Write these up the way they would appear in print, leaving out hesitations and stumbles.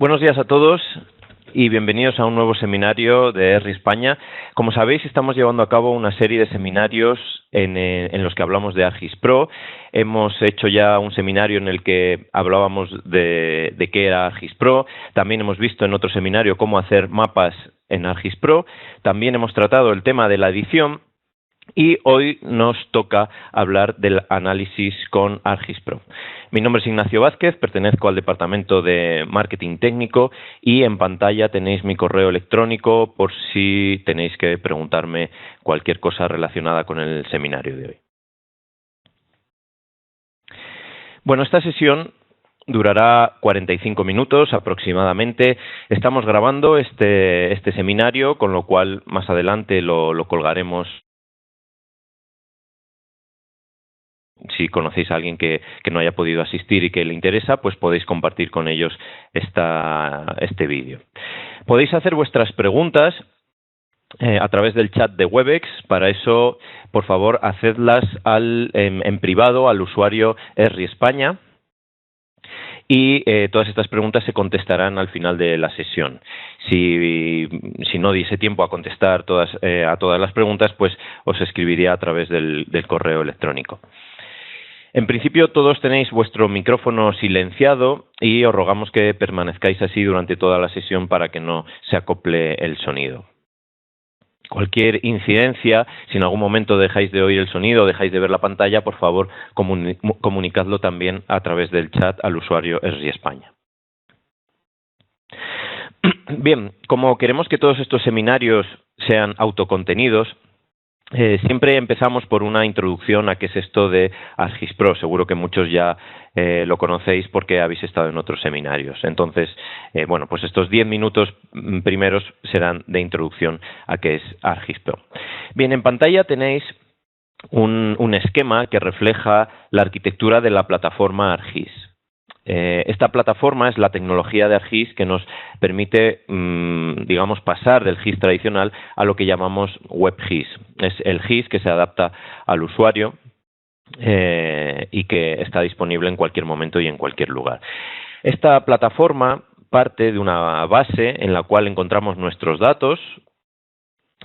Buenos días a todos y bienvenidos a un nuevo seminario de ERRI España. Como sabéis, estamos llevando a cabo una serie de seminarios en los que hablamos de ArcGIS Pro. Hemos hecho ya un seminario en el que hablábamos de qué era ArcGIS Pro. También hemos visto en otro seminario cómo hacer mapas en ArcGIS Pro. También hemos tratado el tema de la edición. Y hoy nos toca hablar del análisis con ArcGIS Pro. Mi nombre es Ignacio Vázquez, pertenezco al Departamento de Marketing Técnico y en pantalla tenéis mi correo electrónico por si tenéis que preguntarme cualquier cosa relacionada con el seminario de hoy. Bueno, esta sesión durará 45 minutos aproximadamente. Estamos grabando este seminario, con lo cual más adelante lo colgaremos. Si conocéis a alguien que no haya podido asistir y que le interesa, pues podéis compartir con ellos este vídeo. Podéis hacer vuestras preguntas a través del chat de Webex. Para eso, por favor, hacedlas en privado al usuario ERRI España. Y todas estas preguntas se contestarán al final de la sesión. Si no diese tiempo a contestar a todas las preguntas, pues os escribiría a través del correo electrónico. En principio todos tenéis vuestro micrófono silenciado y os rogamos que permanezcáis así durante toda la sesión para que no se acople el sonido. Cualquier incidencia, si en algún momento dejáis de oír el sonido o dejáis de ver la pantalla, por favor comunicadlo también a través del chat al usuario ERRI España. Bien, como queremos que todos estos seminarios sean autocontenidos, siempre empezamos por una introducción a qué es esto de ArcGIS Pro. Seguro que muchos ya lo conocéis porque habéis estado en otros seminarios. Entonces, bueno, pues estos 10 minutos primeros serán de introducción a qué es ArcGIS Pro. Bien, en pantalla tenéis un esquema que refleja la arquitectura de la plataforma ArcGIS. Esta plataforma es la tecnología de ArcGIS que nos permite, digamos, pasar del GIS tradicional a lo que llamamos WebGIS. Es el GIS que se adapta al usuario y que está disponible en cualquier momento y en cualquier lugar. Esta plataforma parte de una base en la cual encontramos nuestros datos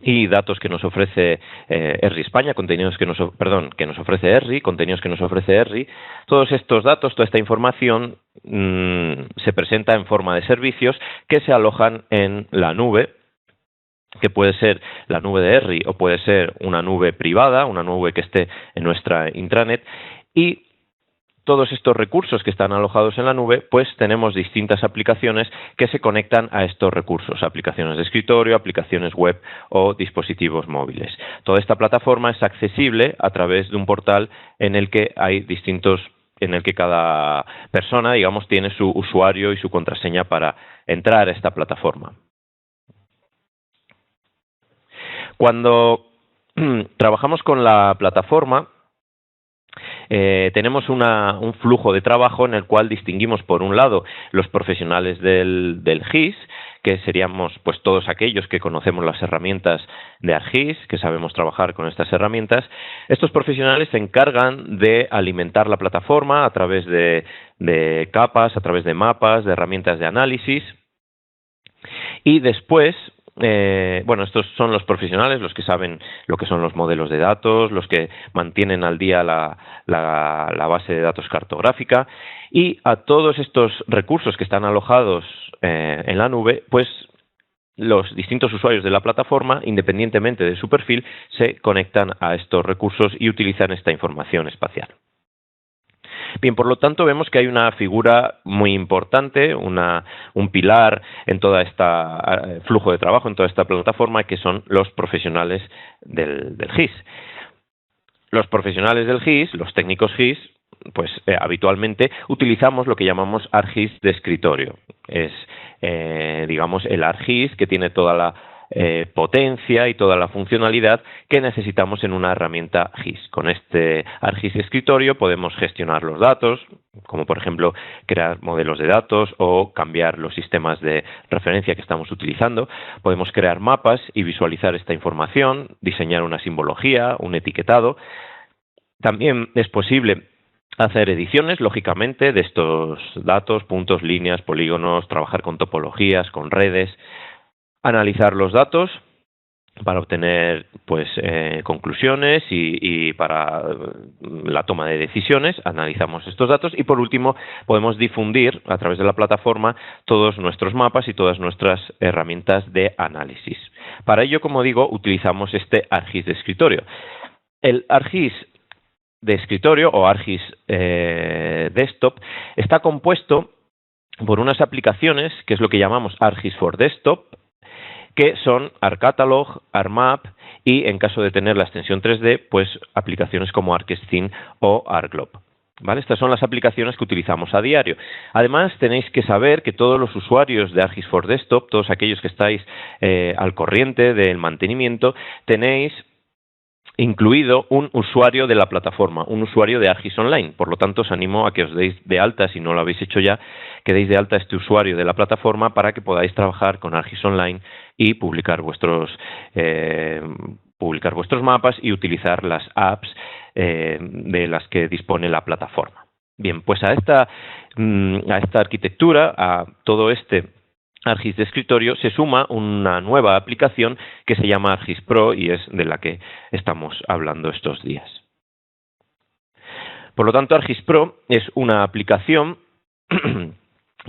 y datos que nos ofrece ERRI España, contenidos que nos ofrece ERRI, contenidos que nos ofrece ERRI. Todos estos datos, toda esta información se presenta en forma de servicios que se alojan en la nube, que puede ser la nube de ERRI o puede ser una nube privada, una nube que esté en nuestra intranet, y todos estos recursos que están alojados en la nube, pues tenemos distintas aplicaciones que se conectan a estos recursos, aplicaciones de escritorio, aplicaciones web o dispositivos móviles. Toda esta plataforma es accesible a través de un portal en el que cada persona, digamos, tiene su usuario y su contraseña para entrar a esta plataforma. Cuando trabajamos con la plataforma, tenemos un flujo de trabajo en el cual distinguimos, por un lado, los profesionales del GIS, que seríamos pues todos aquellos que conocemos las herramientas de ArcGIS, que sabemos trabajar con estas herramientas. Estos profesionales se encargan de alimentar la plataforma a través de capas, a través de mapas, de herramientas de análisis. Y después, estos son los profesionales, los que saben lo que son los modelos de datos, los que mantienen al día la base de datos cartográfica, y a todos estos recursos que están alojados en la nube, pues los distintos usuarios de la plataforma, independientemente de su perfil, se conectan a estos recursos y utilizan esta información espacial. Bien, por lo tanto, vemos que hay una figura muy importante, un pilar en todo este flujo de trabajo, en toda esta plataforma, que son los profesionales del GIS. Los profesionales del GIS, los técnicos GIS, pues habitualmente utilizamos lo que llamamos ArcGIS de escritorio. Es, digamos, el ArcGIS que tiene toda la potencia y toda la funcionalidad que necesitamos en una herramienta GIS. Con este ArcGIS de escritorio podemos gestionar los datos, como por ejemplo crear modelos de datos o cambiar los sistemas de referencia que estamos utilizando. Podemos crear mapas y visualizar esta información, diseñar una simbología, un etiquetado. También es posible hacer ediciones, lógicamente, de estos datos, puntos, líneas, polígonos, trabajar con topologías, con redes, analizar los datos para obtener pues conclusiones y para la toma de decisiones analizamos estos datos y por último podemos difundir a través de la plataforma todos nuestros mapas y todas nuestras herramientas de análisis. Para ello, como digo, utilizamos este ArcGIS de escritorio. El ArcGIS de escritorio o ArcGIS Desktop está compuesto por unas aplicaciones que es lo que llamamos ArcGIS for Desktop, que son ArcCatalog, ArcMap y, en caso de tener la extensión 3D, pues aplicaciones como ArcScene o ArcGlobe. ¿Vale? Estas son las aplicaciones que utilizamos a diario. Además, tenéis que saber que todos los usuarios de ArcGIS for Desktop, todos aquellos que estáis al corriente del mantenimiento, tenéis incluido un usuario de la plataforma, un usuario de ArcGIS Online. Por lo tanto, os animo a que os deis de alta, si no lo habéis hecho ya, que deis de alta este usuario de la plataforma para que podáis trabajar con ArcGIS Online y publicar vuestros mapas y utilizar las apps de las que dispone la plataforma. Bien, pues a esta arquitectura, a todo este ArcGIS de escritorio, se suma una nueva aplicación que se llama ArcGIS Pro y es de la que estamos hablando estos días. Por lo tanto, ArcGIS Pro es una aplicación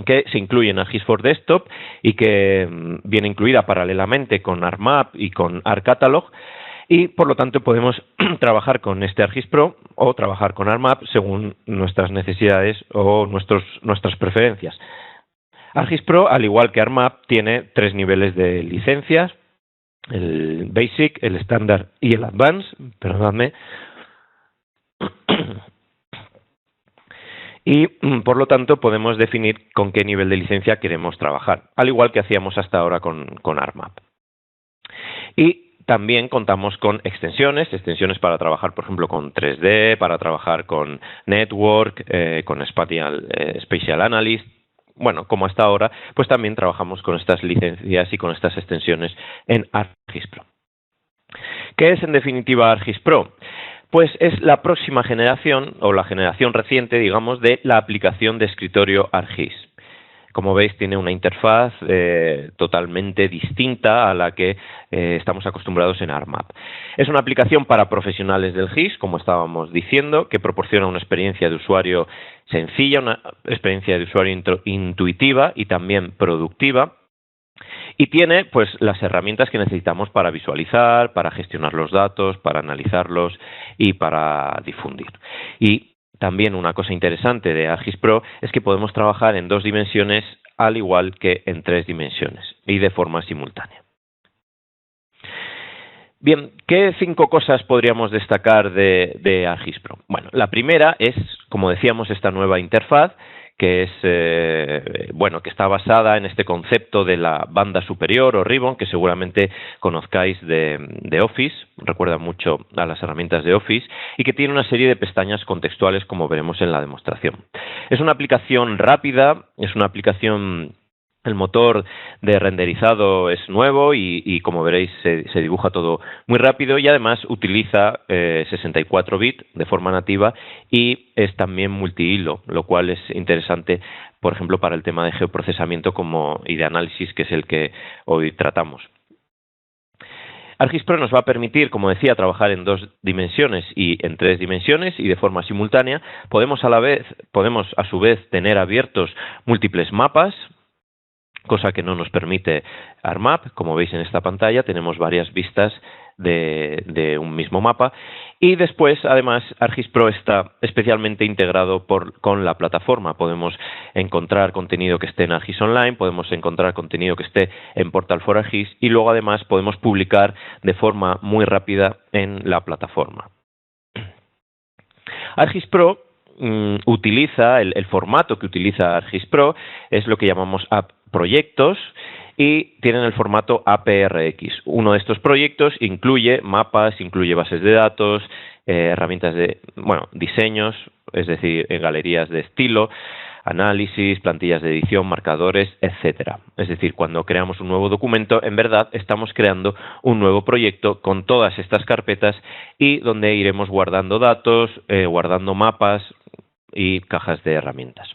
que se incluye en ArcGIS for Desktop y que viene incluida paralelamente con ArcMap y con ArcCatalog, y por lo tanto podemos trabajar con este ArcGIS Pro o trabajar con ArcMap según nuestras necesidades o nuestras preferencias. ArcGIS Pro, al igual que ArcMap, tiene 3 niveles de licencias: el Basic, el Standard y el Advanced, perdonadme. Y, por lo tanto, podemos definir con qué nivel de licencia queremos trabajar, al igual que hacíamos hasta ahora con ArcMap. Y también contamos con extensiones para trabajar, por ejemplo, con 3D, para trabajar con Network, con Spatial Analyst. Bueno, como hasta ahora, pues también trabajamos con estas licencias y con estas extensiones en ArcGIS Pro. ¿Qué es en definitiva ArcGIS Pro? Pues es la próxima generación, o la generación reciente, digamos, de la aplicación de escritorio ArcGIS. Como veis, tiene una interfaz totalmente distinta a la que estamos acostumbrados en ArcMap. Es una aplicación para profesionales del GIS, como estábamos diciendo, que proporciona una experiencia de usuario sencilla, una experiencia de usuario intuitiva y también productiva. Y tiene pues las herramientas que necesitamos para visualizar, para gestionar los datos, para analizarlos y para difundir. Y también una cosa interesante de ArcGIS Pro es que podemos trabajar en 2 dimensiones al igual que en 3 dimensiones y de forma simultánea. Bien, ¿qué 5 cosas podríamos destacar de ArcGIS Pro? Bueno, la primera es, como decíamos, esta nueva interfaz que es que está basada en este concepto de la banda superior o ribbon, que seguramente conozcáis de Office, recuerda mucho a las herramientas de Office, y que tiene una serie de pestañas contextuales, como veremos en la demostración. Es una aplicación rápida, es una aplicación. El motor de renderizado es nuevo y como veréis se dibuja todo muy rápido y además utiliza 64 bits de forma nativa y es también multihilo, lo cual es interesante, por ejemplo, para el tema de geoprocesamiento y de análisis, que es el que hoy tratamos. ArcGIS Pro nos va a permitir, como decía, trabajar en 2 dimensiones y en 3 dimensiones y de forma simultánea. Podemos a su vez tener abiertos múltiples mapas, cosa que no nos permite ArcMap. Como veis en esta pantalla, tenemos varias vistas de un mismo mapa. Y después, además, ArcGIS Pro está especialmente integrado con la plataforma. Podemos encontrar contenido que esté en ArcGIS Online, podemos encontrar contenido que esté en Portal for ArcGIS y luego, además, podemos publicar de forma muy rápida en la plataforma. ArcGIS Pro utiliza, el formato que utiliza ArcGIS Pro es lo que llamamos proyectos y tienen el formato APRX. Uno de estos proyectos incluye mapas, incluye bases de datos, herramientas de diseños, es decir, galerías de estilo, análisis, plantillas de edición, marcadores, etcétera. Es decir, cuando creamos un nuevo documento, en verdad estamos creando un nuevo proyecto con todas estas carpetas y donde iremos guardando datos, guardando mapas, y cajas de herramientas.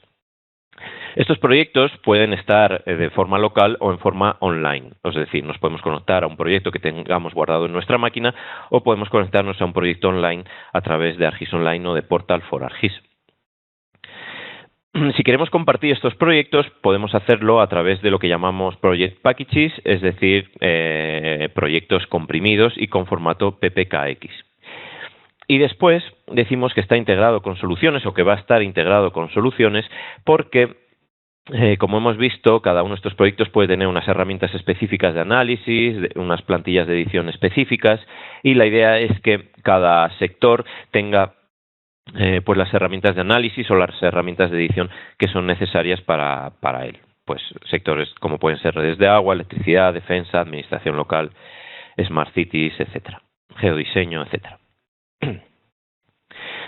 Estos proyectos pueden estar de forma local o en forma online, es decir, nos podemos conectar a un proyecto que tengamos guardado en nuestra máquina o podemos conectarnos a un proyecto online a través de ArcGIS Online o de Portal for ArcGIS. Si queremos compartir estos proyectos, podemos hacerlo a través de lo que llamamos Project Packages, es decir, proyectos comprimidos y con formato PPKX. Y después decimos que está integrado con soluciones o que va a estar integrado con soluciones porque, como hemos visto, cada uno de estos proyectos puede tener unas herramientas específicas de análisis, unas plantillas de edición específicas, y la idea es que cada sector tenga pues las herramientas de análisis o las herramientas de edición que son necesarias para él. Pues sectores como pueden ser redes de agua, electricidad, defensa, administración local, smart cities, etcétera, geodiseño, etcétera.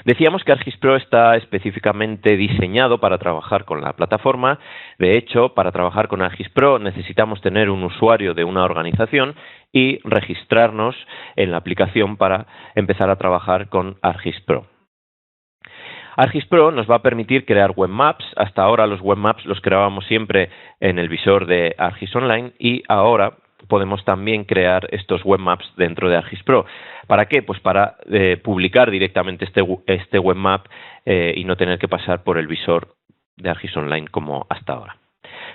Decíamos que ArcGIS Pro está específicamente diseñado para trabajar con la plataforma. De hecho, para trabajar con ArcGIS Pro necesitamos tener un usuario de una organización y registrarnos en la aplicación para empezar a trabajar con ArcGIS Pro. ArcGIS Pro nos va a permitir crear webmaps. Hasta ahora los webmaps los creábamos siempre en el visor de ArcGIS Online y ahora podemos también crear estos webmaps dentro de ArcGIS Pro. ¿Para qué? Pues para publicar directamente este webmap y no tener que pasar por el visor de ArcGIS Online como hasta ahora.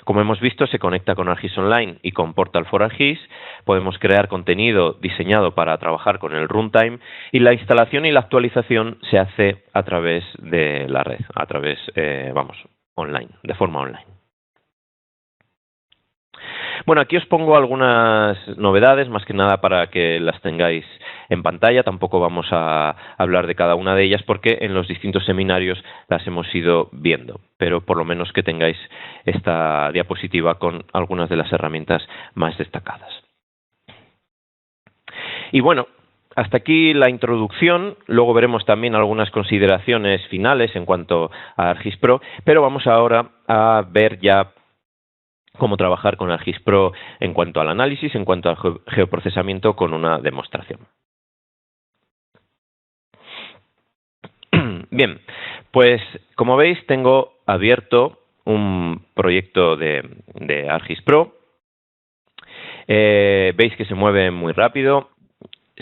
Como hemos visto, se conecta con ArcGIS Online y con Portal for ArcGIS. Podemos crear contenido diseñado para trabajar con el runtime y la instalación y la actualización se hace a través de la red, a través, online, de forma online. Bueno, aquí os pongo algunas novedades, más que nada para que las tengáis en pantalla. Tampoco vamos a hablar de cada una de ellas porque en los distintos seminarios las hemos ido viendo, pero por lo menos que tengáis esta diapositiva con algunas de las herramientas más destacadas. Y bueno, hasta aquí la introducción. Luego veremos también algunas consideraciones finales en cuanto a ArcGIS Pro, pero vamos ahora a ver ya cómo trabajar con ArcGIS Pro en cuanto al análisis, en cuanto al geoprocesamiento con una demostración. Bien, pues como veis tengo abierto un proyecto de ArcGIS Pro. Veis que se mueve muy rápido.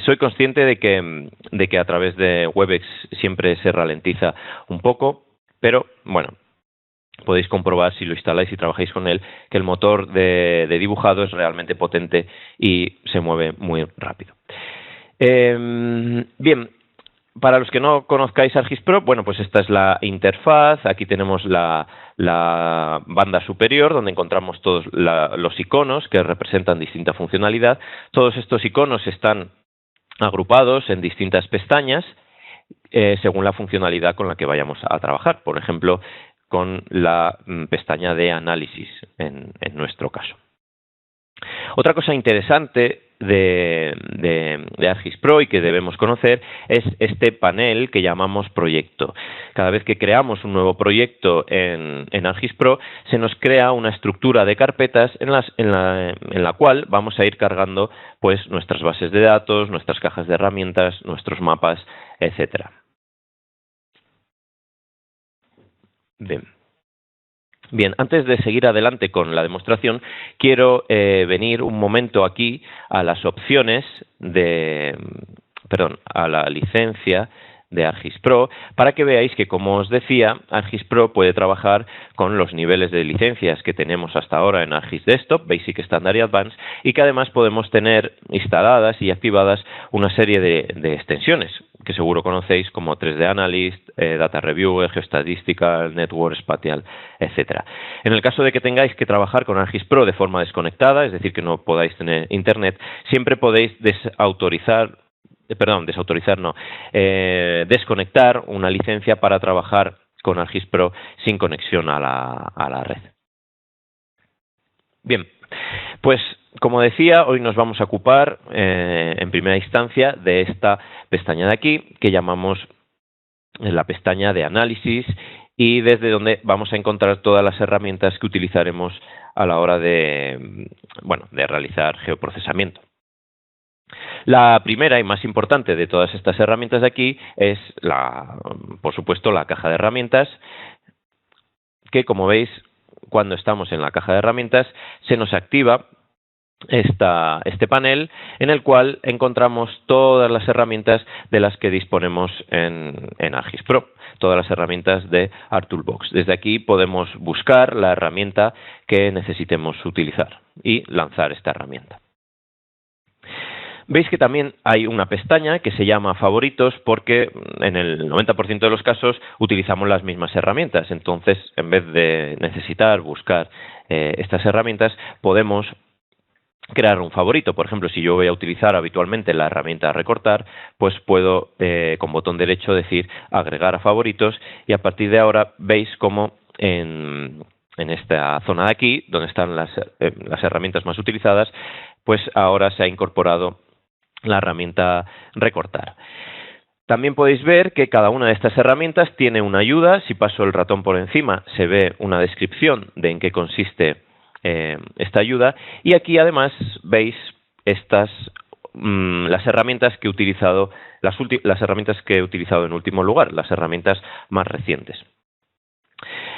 Soy consciente de que a través de WebEx siempre se ralentiza un poco, pero bueno, podéis comprobar si lo instaláis y trabajáis con él que el motor de dibujado es realmente potente y se mueve muy rápido. Bien, para los que no conozcáis ArcGIS Pro, bueno, pues esta es la interfaz. Aquí tenemos la banda superior donde encontramos todos los iconos que representan distinta funcionalidad. Todos estos iconos están agrupados en distintas pestañas según la funcionalidad con la que vayamos a trabajar. Por ejemplo, con la pestaña de análisis en nuestro caso. Otra cosa interesante de ArcGIS Pro y que debemos conocer es este panel que llamamos proyecto. Cada vez que creamos un nuevo proyecto en ArcGIS Pro se nos crea una estructura de carpetas en la cual vamos a ir cargando pues nuestras bases de datos, nuestras cajas de herramientas, nuestros mapas, etcétera. Bien, antes de seguir adelante con la demostración, quiero venir un momento aquí a las opciones a la licencia de ArcGIS Pro, para que veáis que, como os decía, ArcGIS Pro puede trabajar con los niveles de licencias que tenemos hasta ahora en ArcGIS Desktop, Basic, Standard y Advanced, y que además podemos tener instaladas y activadas una serie de extensiones que seguro conocéis como 3D Analyst, Data Reviewer, Geostatistical, Network Spatial, etcétera. En el caso de que tengáis que trabajar con ArcGIS Pro de forma desconectada, es decir, que no podáis tener internet, siempre podéis desconectar una licencia para trabajar con ArcGIS Pro sin conexión a la red. Bien, pues como decía, hoy nos vamos a ocupar en primera instancia de esta pestaña de aquí que llamamos la pestaña de análisis y desde donde vamos a encontrar todas las herramientas que utilizaremos a la hora de realizar geoprocesamiento. La primera y más importante de todas estas herramientas de aquí es, por supuesto, la caja de herramientas, que como veis, cuando estamos en la caja de herramientas, se nos activa este panel en el cual encontramos todas las herramientas de las que disponemos en ArcGIS Pro, todas las herramientas de ArcToolbox. Desde aquí podemos buscar la herramienta que necesitemos utilizar y lanzar esta herramienta. Veis que también hay una pestaña que se llama Favoritos porque en el 90% de los casos utilizamos las mismas herramientas. Entonces, en vez de necesitar buscar estas herramientas, podemos crear un favorito. Por ejemplo, si yo voy a utilizar habitualmente la herramienta Recortar, pues puedo con botón derecho decir Agregar a favoritos y a partir de ahora veis cómo en esta zona de aquí, donde están las herramientas más utilizadas, pues ahora se ha incorporado la herramienta Recortar. También podéis ver que cada una de estas herramientas tiene una ayuda. Si paso el ratón por encima, se ve una descripción de en qué consiste esta ayuda. Y aquí además veis las herramientas que he utilizado, las herramientas que he utilizado en último lugar, las herramientas más recientes.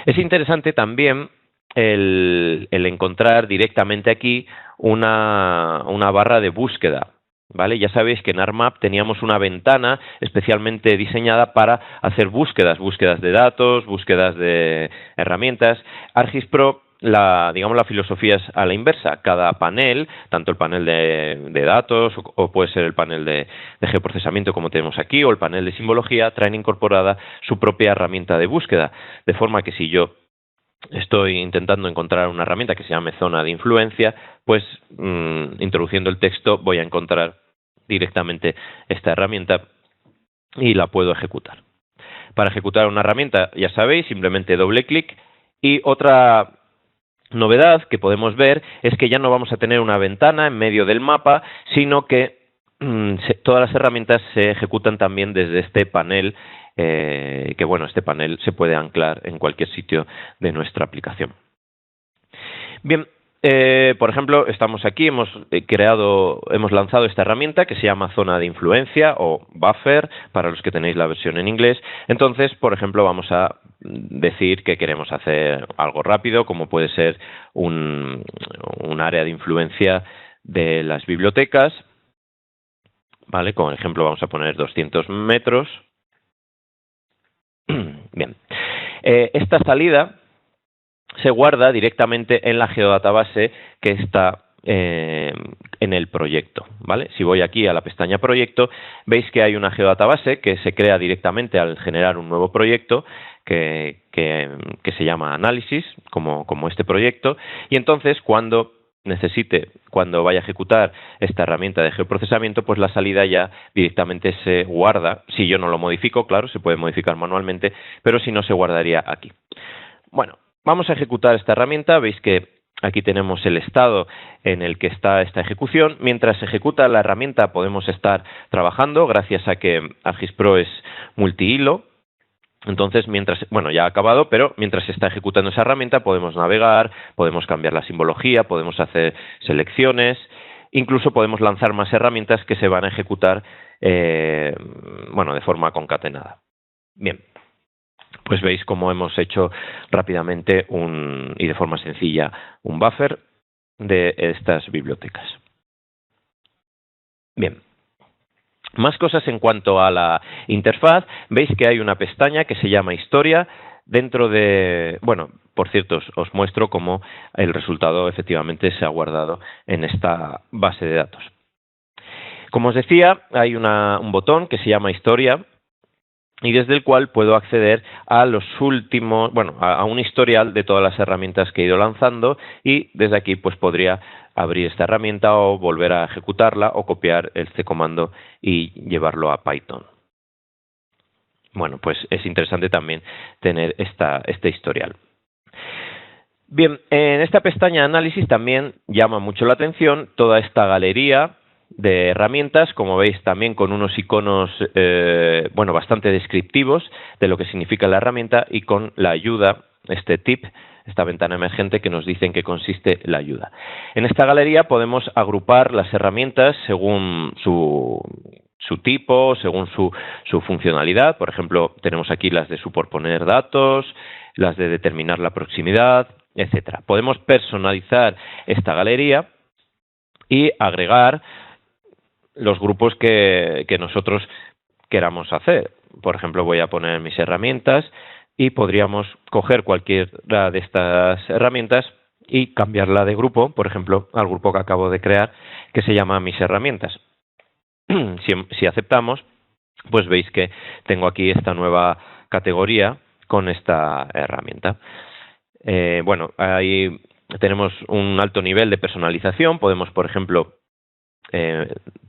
Es interesante también el encontrar directamente aquí una barra de búsqueda. ¿Vale? Ya sabéis que en ArcMap teníamos una ventana especialmente diseñada para hacer búsquedas de datos, búsquedas de herramientas. ArcGIS Pro, la filosofía es a la inversa. Cada panel, tanto el panel de datos o puede ser el panel de geoprocesamiento como tenemos aquí o el panel de simbología, traen incorporada su propia herramienta de búsqueda. De forma que si yo estoy intentando encontrar una herramienta que se llame zona de influencia, pues introduciendo el texto voy a encontrar directamente esta herramienta y la puedo ejecutar. Para ejecutar una herramienta, ya sabéis, simplemente doble clic. Y otra novedad que podemos ver es que ya no vamos a tener una ventana en medio del mapa, sino que todas las herramientas se ejecutan también desde este panel, este panel se puede anclar en cualquier sitio de nuestra aplicación. Bien, por ejemplo, estamos aquí, hemos lanzado esta herramienta que se llama Zona de Influencia o Buffer, para los que tenéis la versión en inglés. Entonces, por ejemplo, vamos a decir que queremos hacer algo rápido, como puede ser un área de influencia de las bibliotecas. ¿Vale? Como ejemplo vamos a poner 200 metros. Bien. Esta salida se guarda directamente en la geodatabase que está en el proyecto. ¿Vale? Si voy aquí a la pestaña Proyecto, veis que hay una geodatabase que se crea directamente al generar un nuevo proyecto que se llama Análisis, como este proyecto. Y entonces, cuando vaya a ejecutar esta herramienta de geoprocesamiento, pues la salida ya directamente se guarda. Si yo no lo modifico, claro, se puede modificar manualmente, pero si no, se guardaría aquí. Bueno, vamos a ejecutar esta herramienta. Veis que aquí tenemos el estado en el que está esta ejecución. Mientras se ejecuta la herramienta podemos estar trabajando gracias a que ArcGIS Pro es multihilo. Entonces, ya ha acabado, pero mientras se está ejecutando esa herramienta podemos navegar, podemos cambiar la simbología, podemos hacer selecciones, incluso podemos lanzar más herramientas que se van a ejecutar de forma concatenada. Bien, pues veis cómo hemos hecho rápidamente y de forma sencilla un buffer de estas bibliotecas. Bien. Más cosas en cuanto a la interfaz. Veis que hay una pestaña que se llama Historia. Dentro de... por cierto, os muestro cómo el resultado efectivamente se ha guardado en esta base de datos. Como os decía, hay un botón que se llama Historia y desde el cual puedo acceder a a un historial de todas las herramientas que he ido lanzando y desde aquí pues podría abrir esta herramienta o volver a ejecutarla o copiar este comando y llevarlo a Python. Bueno, pues es interesante también tener este historial. Bien, en esta pestaña Análisis también llama mucho la atención toda esta galería de herramientas, como veis también con unos iconos bastante descriptivos de lo que significa la herramienta y con la ayuda, este tip esta ventana emergente que nos dice en qué consiste la ayuda. En esta galería podemos agrupar las herramientas según su tipo, según su funcionalidad. Por ejemplo, tenemos aquí las de superponer datos, las de determinar la proximidad, etcétera. Podemos personalizar esta galería y agregar los grupos que nosotros queramos hacer. Por ejemplo, voy a poner mis herramientas y podríamos coger cualquiera de estas herramientas y cambiarla de grupo, por ejemplo, al grupo que acabo de crear, que se llama mis herramientas. Si aceptamos, pues veis que tengo aquí esta nueva categoría con esta herramienta. Bueno, ahí tenemos un alto nivel de personalización. Podemos, por ejemplo,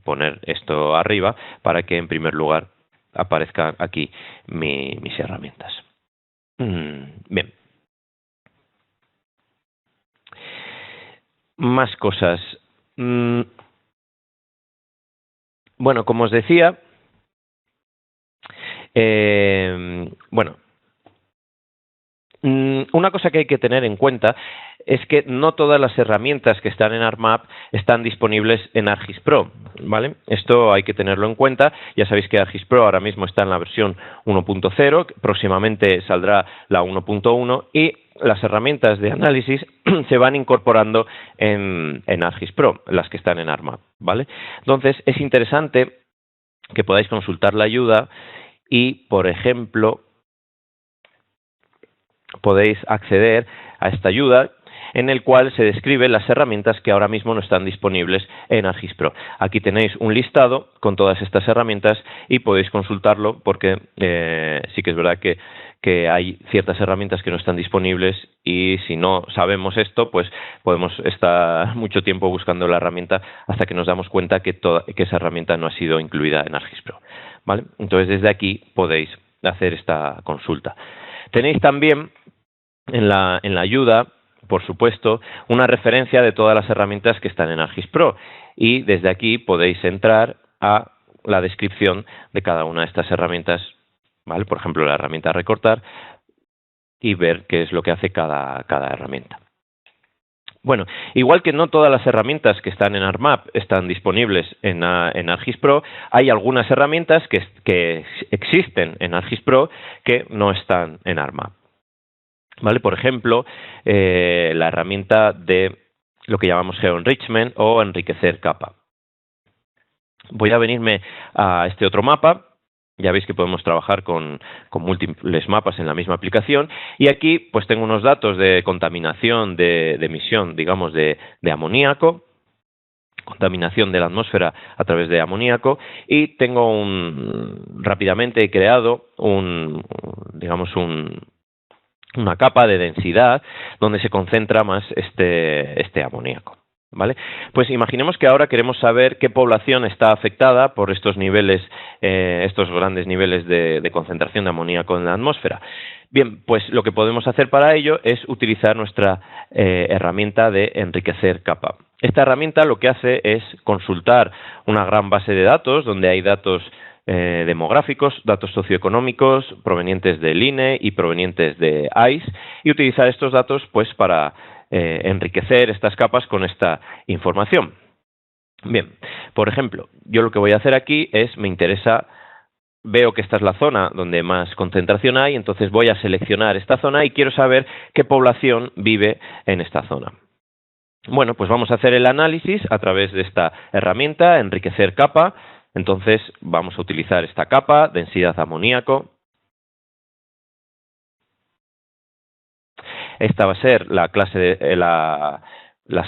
poner esto arriba para que en primer lugar aparezcan aquí mis herramientas. Bien. Más cosas. Bueno, como os decía, bueno, una cosa que hay que tener en cuenta es que no todas las herramientas que están en ArcMap están disponibles en ArcGIS Pro, ¿vale? Esto hay que tenerlo en cuenta. Ya sabéis que ArcGIS Pro ahora mismo está en la versión 1.0, próximamente saldrá la 1.1 y las herramientas de análisis se van incorporando en ArcGIS Pro, las que están en ArcMap, ¿vale? Entonces, es interesante que podáis consultar la ayuda y, por ejemplo, podéis acceder a esta ayuda en el cual se describen las herramientas que ahora mismo no están disponibles en ArcGIS Pro. Aquí tenéis un listado con todas estas herramientas y podéis consultarlo porque sí que es verdad que hay ciertas herramientas que no están disponibles y si no sabemos esto, pues podemos estar mucho tiempo buscando la herramienta hasta que nos damos cuenta que esa herramienta no ha sido incluida en ArcGIS Pro, ¿vale? Entonces desde aquí podéis hacer esta consulta. Tenéis también en la ayuda, por supuesto, una referencia de todas las herramientas que están en ArcGIS Pro y desde aquí podéis entrar a la descripción de cada una de estas herramientas, ¿vale? Por ejemplo, la herramienta recortar y ver qué es lo que hace cada herramienta. Bueno, igual que no todas las herramientas que están en ArcMap están disponibles en ArcGIS Pro, hay algunas herramientas que existen en ArcGIS Pro que no están en ArcMap, ¿vale? Por ejemplo, la herramienta de lo que llamamos GeoEnrichment o enriquecer capa. Voy a venirme a este otro mapa. Ya veis que podemos trabajar con múltiples mapas en la misma aplicación y aquí pues tengo unos datos de contaminación de emisión, digamos, de amoníaco, contaminación de la atmósfera a través de amoníaco y tengo rápidamente he creado una capa de densidad donde se concentra más este amoníaco, ¿vale? Pues imaginemos que ahora queremos saber qué población está afectada por estos niveles, estos grandes niveles de concentración de amoníaco en la atmósfera. Bien, pues lo que podemos hacer para ello es utilizar nuestra herramienta de enriquecer capa. Esta herramienta lo que hace es consultar una gran base de datos donde hay datos demográficos, datos socioeconómicos provenientes del INE y provenientes de AIS y utilizar estos datos pues para enriquecer estas capas con esta información. Bien, por ejemplo, yo lo que voy a hacer aquí es, veo que esta es la zona donde más concentración hay, entonces voy a seleccionar esta zona y quiero saber qué población vive en esta zona. Bueno, pues vamos a hacer el análisis a través de esta herramienta, enriquecer capa. Entonces vamos a utilizar esta capa, densidad amoníaco. Esta va a ser la clase de la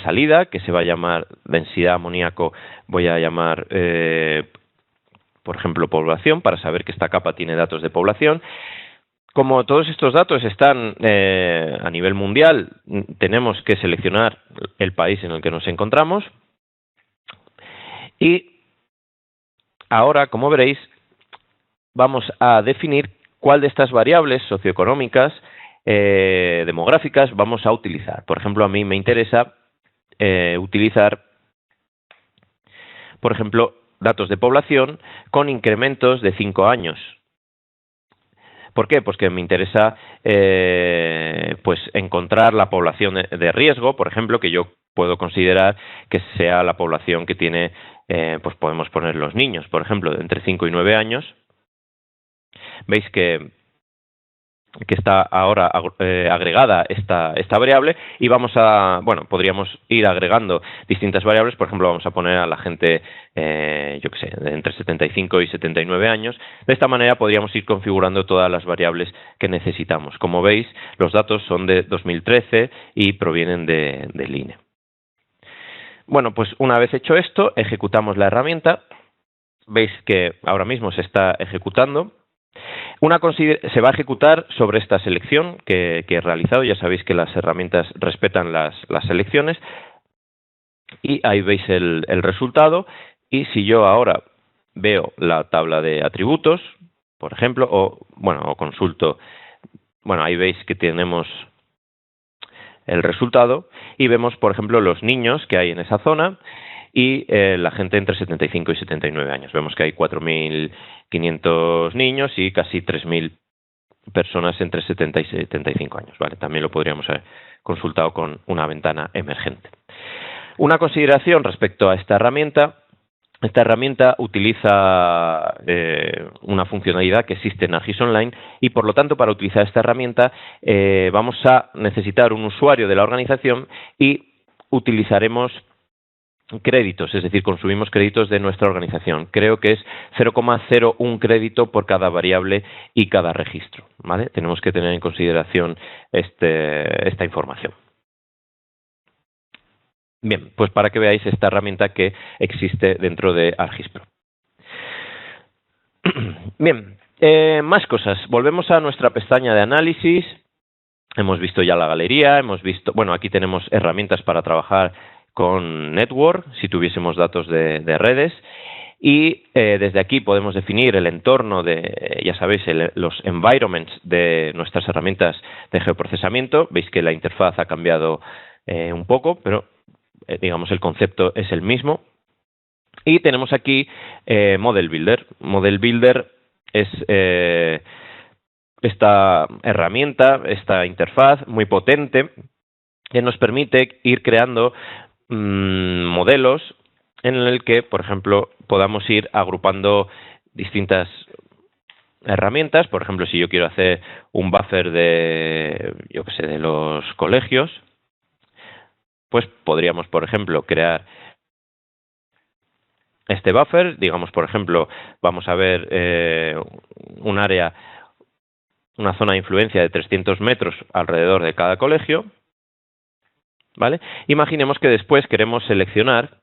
salida, que se va a llamar densidad amoníaco, voy a llamar, por ejemplo, población, para saber que esta capa tiene datos de población. Como todos estos datos están a nivel mundial, tenemos que seleccionar el país en el que nos encontramos. Y ahora, como veréis, vamos a definir cuál de estas variables socioeconómicas, demográficas, vamos a utilizar. Por ejemplo, a mí me interesa utilizar, por ejemplo, datos de población con incrementos de 5 años. ¿Por qué? Pues que me interesa pues encontrar la población de riesgo, por ejemplo, que yo puedo considerar que sea la población que tiene, pues podemos poner los niños, por ejemplo, de entre 5 y 9 años. Veis que está ahora agregada esta variable, y podríamos ir agregando distintas variables. Por ejemplo, vamos a poner a la gente, yo qué sé, de entre 75 y 79 años. De esta manera podríamos ir configurando todas las variables que necesitamos. Como veis, los datos son de 2013 y provienen del INE. Bueno, pues una vez hecho esto, ejecutamos la herramienta. Veis que ahora mismo se está ejecutando. Se va a ejecutar sobre esta selección que he realizado. Ya sabéis que las herramientas respetan las selecciones. Y ahí veis el resultado. Y si yo ahora veo la tabla de atributos, por ejemplo, o consulto, ahí veis que tenemos el resultado y vemos, por ejemplo, los niños que hay en esa zona y la gente entre 75 y 79 años. Vemos que hay 4.500 niños y casi 3.000 personas entre 70 y 75 años. ¿Vale? También lo podríamos haber consultado con una ventana emergente. Una consideración respecto a esta herramienta. Esta herramienta utiliza una funcionalidad que existe en ArcGIS Online y, por lo tanto, para utilizar esta herramienta vamos a necesitar un usuario de la organización y utilizaremos créditos, es decir, consumimos créditos de nuestra organización. Creo que es 0,01 crédito por cada variable y cada registro. ¿Vale? Tenemos que tener en consideración esta información. Bien, pues para que veáis esta herramienta que existe dentro de ArcGIS Pro. Bien, más cosas. Volvemos a nuestra pestaña de análisis. Hemos visto ya la galería, aquí tenemos herramientas para trabajar con Network, si tuviésemos datos de redes. Y desde aquí podemos definir el entorno ya sabéis, los environments de nuestras herramientas de geoprocesamiento. Veis que la interfaz ha cambiado un poco, pero digamos el concepto es el mismo. Y tenemos aquí Model Builder. Model Builder es esta herramienta, esta interfaz muy potente que nos permite ir creando modelos en el que, por ejemplo, podamos ir agrupando distintas herramientas. Por ejemplo, si yo quiero hacer un buffer de los colegios, pues podríamos, por ejemplo, crear este buffer. Digamos, por ejemplo, vamos a ver una zona de influencia de 300 metros alrededor de cada colegio. ¿Vale? Imaginemos que después queremos seleccionar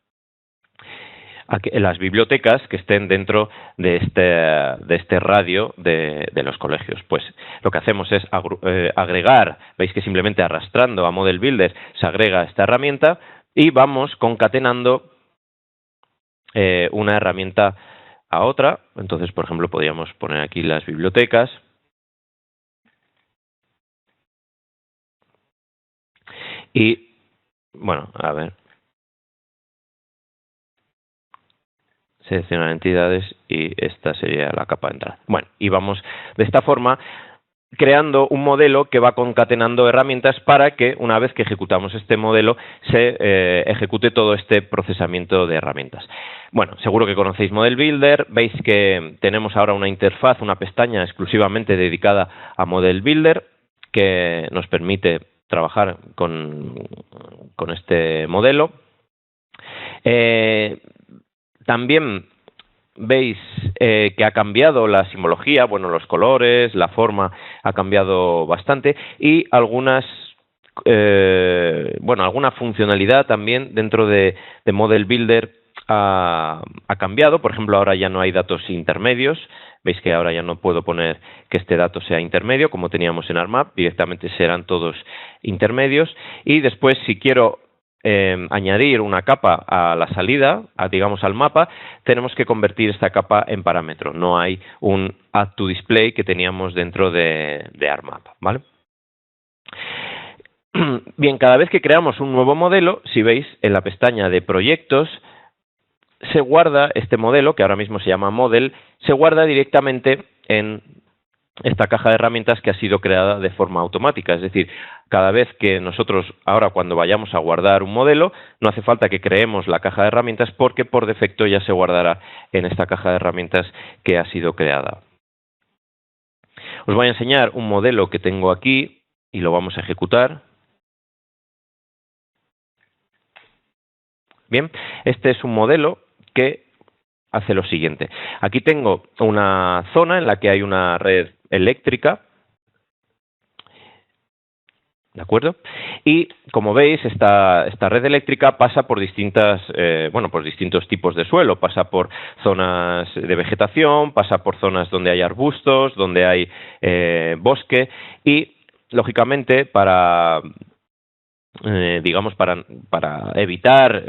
las bibliotecas que estén dentro de este radio de los colegios. Pues lo que hacemos es agregar, veis que simplemente arrastrando a Model Builder se agrega esta herramienta y vamos concatenando una herramienta a otra. Entonces, por ejemplo, podríamos poner aquí las bibliotecas. Y a ver. Seleccionar entidades y esta sería la capa de entrada. Y vamos de esta forma creando un modelo que va concatenando herramientas para que una vez que ejecutamos este modelo se ejecute todo este procesamiento de herramientas. Seguro que conocéis Model Builder. Veis que tenemos ahora una interfaz, una pestaña exclusivamente dedicada a Model Builder que nos permite trabajar con este modelo. También veis que ha cambiado la simbología, los colores, la forma ha cambiado bastante y alguna funcionalidad también dentro de Model Builder ha cambiado. Por ejemplo, ahora ya no hay datos intermedios. Veis que ahora ya no puedo poner que este dato sea intermedio, como teníamos en ArcMap, directamente serán todos intermedios. Y después, si quiero añadir una capa a la salida, digamos al mapa, tenemos que convertir esta capa en parámetro. No hay un Add to Display que teníamos dentro de ArcMap, ¿vale? Bien, cada vez que creamos un nuevo modelo, si veis en la pestaña de proyectos, se guarda este modelo, que ahora mismo se llama Model, se guarda directamente en esta caja de herramientas que ha sido creada de forma automática. Es decir, cada vez que nosotros, ahora cuando vayamos a guardar un modelo, no hace falta que creemos la caja de herramientas porque por defecto ya se guardará en esta caja de herramientas que ha sido creada. Os voy a enseñar un modelo que tengo aquí y lo vamos a ejecutar. Bien, este es un modelo que hace lo siguiente. Aquí tengo una zona en la que hay una red eléctrica, ¿de acuerdo? Y como veis, esta red eléctrica pasa por distintos tipos de suelo. Pasa por zonas de vegetación, pasa por zonas donde hay arbustos, donde hay bosque y, lógicamente, para evitar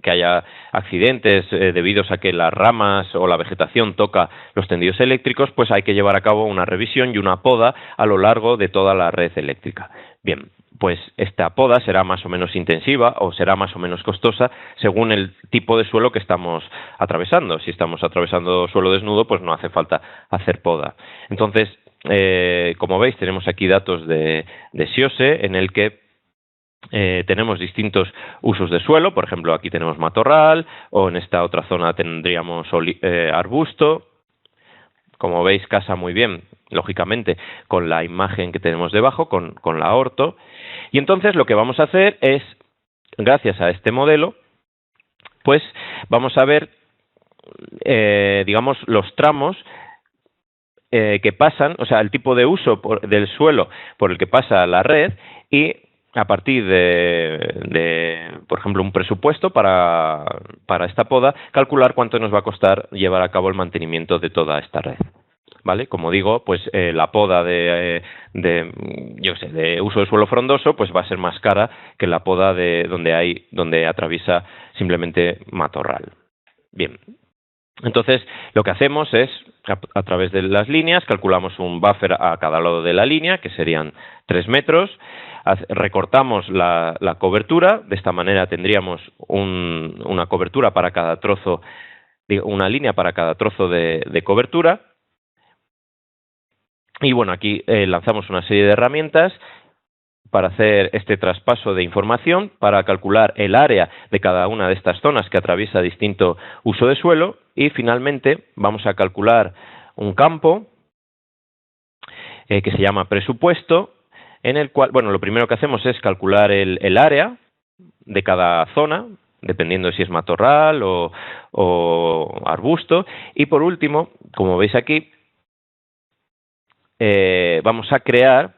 que haya accidentes debidos a que las ramas o la vegetación toca los tendidos eléctricos, pues hay que llevar a cabo una revisión y una poda a lo largo de toda la red eléctrica. Bien, pues esta poda será más o menos intensiva o será más o menos costosa según el tipo de suelo que estamos atravesando. Si estamos atravesando suelo desnudo, pues no hace falta hacer poda. Entonces, como veis, tenemos aquí datos de SIOSE en el que tenemos distintos usos de suelo. Por ejemplo, aquí tenemos matorral, o en esta otra zona tendríamos arbusto. Como veis, casa muy bien, lógicamente, con la imagen que tenemos debajo, con la orto. Y entonces lo que vamos a hacer es, gracias a este modelo, pues vamos a ver, los tramos que pasan, o sea, el tipo de uso del suelo por el que pasa la red y a partir por ejemplo, un presupuesto para esta poda, calcular cuánto nos va a costar llevar a cabo el mantenimiento de toda esta red. ¿Vale? Como digo, pues la poda de uso de suelo frondoso, pues va a ser más cara que la poda donde atraviesa simplemente matorral. Bien. Entonces, lo que hacemos es, a través de las líneas, calculamos un buffer a cada lado de la línea, que serían 3 metros, recortamos la cobertura, de esta manera tendríamos una cobertura para cada trozo, una línea para cada trozo de cobertura. Y bueno, aquí lanzamos una serie de herramientas para hacer este traspaso de información, para calcular el área de cada una de estas zonas que atraviesa distinto uso de suelo y finalmente vamos a calcular un campo que se llama presupuesto, en el cual, bueno, lo primero que hacemos es calcular el área de cada zona, dependiendo de si es matorral o arbusto, y por último, como veis aquí, vamos a crear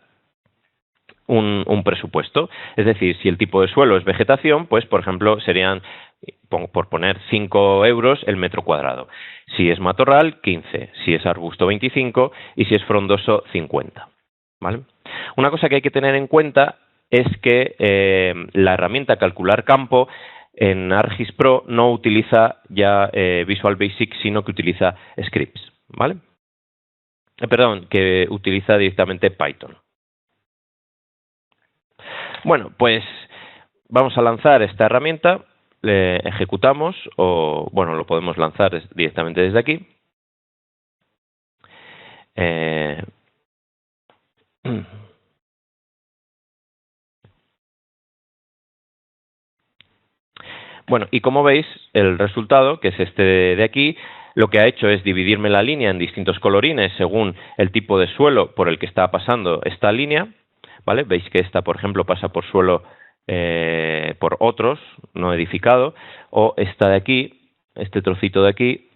un presupuesto. Es decir, si el tipo de suelo es vegetación, pues por ejemplo serían, por poner 5 euros el metro cuadrado. Si es matorral, 15. Si es arbusto, 25. Y si es frondoso, 50. ¿Vale? Una cosa que hay que tener en cuenta es que la herramienta Calcular Campo en ArcGIS Pro no utiliza ya Visual Basic, sino que utiliza scripts. ¿Vale? Perdón, que utiliza directamente Python. Bueno, pues vamos a lanzar esta herramienta, le ejecutamos o, bueno, lo podemos lanzar directamente desde aquí. Bueno, y como veis, el resultado, que es este de aquí, lo que ha hecho es dividirme la línea en distintos colorines según el tipo de suelo por el que está pasando esta línea. ¿Vale? Veis que esta, por ejemplo, pasa por suelo por otros, no edificado, o esta de aquí, este trocito de aquí,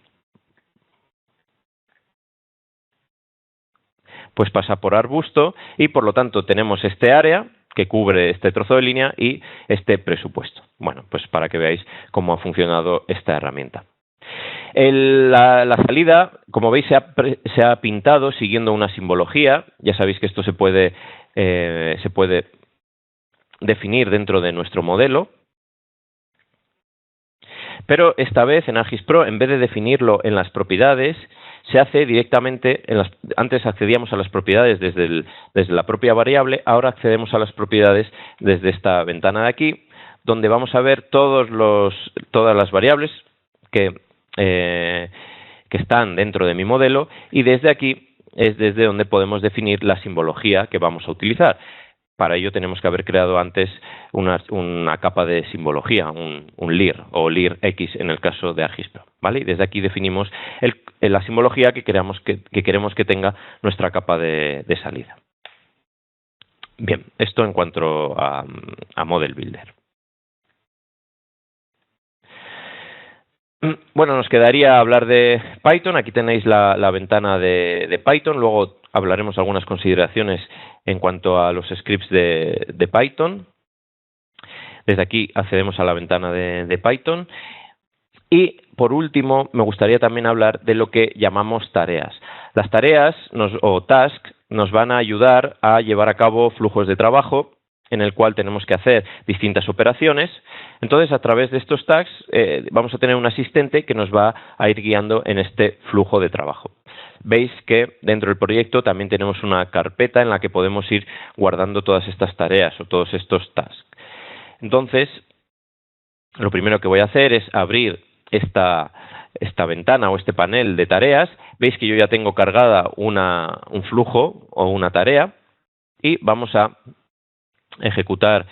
pues pasa por arbusto y por lo tanto tenemos este área que cubre este trozo de línea y este presupuesto. Bueno, pues para que veáis cómo ha funcionado esta herramienta. La salida, como veis, se ha pintado siguiendo una simbología. Ya sabéis que esto se puede definir dentro de nuestro modelo. Pero esta vez en ArcGIS Pro, en vez de definirlo en las propiedades, se hace directamente, antes accedíamos a las propiedades desde la propia variable, ahora accedemos a las propiedades desde esta ventana de aquí, donde vamos a ver todas las variables que están dentro de mi modelo y desde aquí es desde donde podemos definir la simbología que vamos a utilizar. Para ello tenemos que haber creado antes una capa de simbología, un lir o lir X en el caso de ArcGIS-Pro, ¿vale? Y desde aquí definimos la simbología que queremos que tenga nuestra capa de salida. Bien, esto en cuanto a Model Builder. Bueno, nos quedaría hablar de Python. Aquí tenéis la ventana de Python. Luego hablaremos algunas consideraciones en cuanto a los scripts de Python. Desde aquí accedemos a la ventana de Python. Y, por último, me gustaría también hablar de lo que llamamos tareas. Las tareas o tasks nos van a ayudar a llevar a cabo flujos de trabajo en el cual tenemos que hacer distintas operaciones. Entonces, a través de estos tags vamos a tener un asistente que nos va a ir guiando en este flujo de trabajo. Veis que dentro del proyecto también tenemos una carpeta en la que podemos ir guardando todas estas tareas o todos estos tasks. Entonces, lo primero que voy a hacer es abrir esta ventana o este panel de tareas. Veis que yo ya tengo cargada un flujo o una tarea y vamos a ejecutar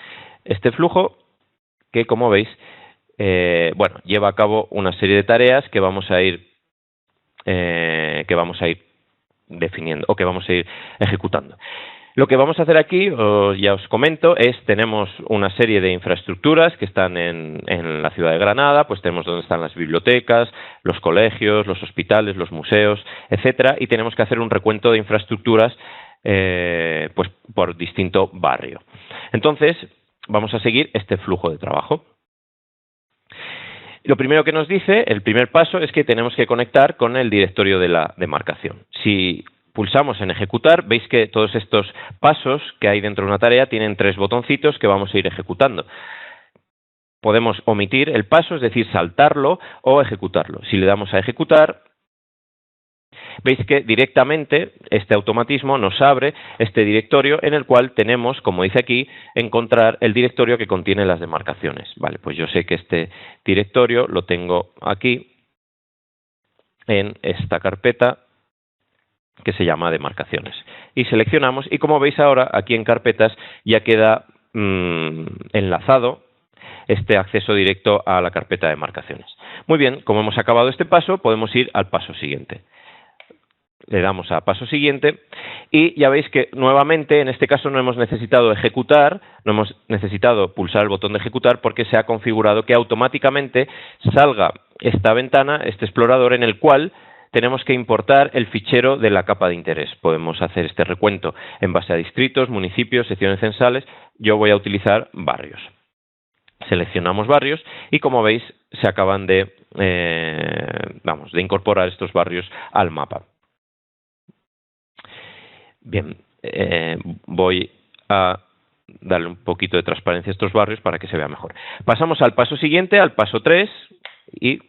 este flujo que, como veis, lleva a cabo una serie de tareas que vamos a ir definiendo o que vamos a ir ejecutando. Lo que vamos a hacer aquí, ya os comento, tenemos una serie de infraestructuras que están en la ciudad de Granada. Pues tenemos donde están las bibliotecas, los colegios, los hospitales, los museos, etcétera, y tenemos que hacer un recuento de infraestructuras pues por distinto barrio. Entonces, vamos a seguir este flujo de trabajo. Lo primero que nos dice, el primer paso, es que tenemos que conectar con el directorio de la demarcación. Si pulsamos en ejecutar, veis que todos estos pasos que hay dentro de una tarea tienen 3 botoncitos que vamos a ir ejecutando. Podemos omitir el paso, es decir, saltarlo o ejecutarlo. Si le damos a ejecutar, veis que directamente este automatismo nos abre este directorio en el cual tenemos, como dice aquí, encontrar el directorio que contiene las demarcaciones. Vale, pues yo sé que este directorio lo tengo aquí en esta carpeta que se llama demarcaciones. Y seleccionamos y, como veis ahora, aquí en carpetas ya queda enlazado este acceso directo a la carpeta de demarcaciones. Muy bien, como hemos acabado este paso, podemos ir al paso siguiente. Le damos a paso siguiente y ya veis que nuevamente en este caso no hemos necesitado ejecutar, no hemos necesitado pulsar el botón de ejecutar porque se ha configurado que automáticamente salga esta ventana, este explorador en el cual tenemos que importar el fichero de la capa de interés. Podemos hacer este recuento en base a distritos, municipios, secciones censales. Yo voy a utilizar barrios. Seleccionamos barrios y, como veis, se acaban de incorporar estos barrios al mapa. Bien, voy a darle un poquito de transparencia a estos barrios para que se vea mejor. Pasamos al paso siguiente, al paso 3, y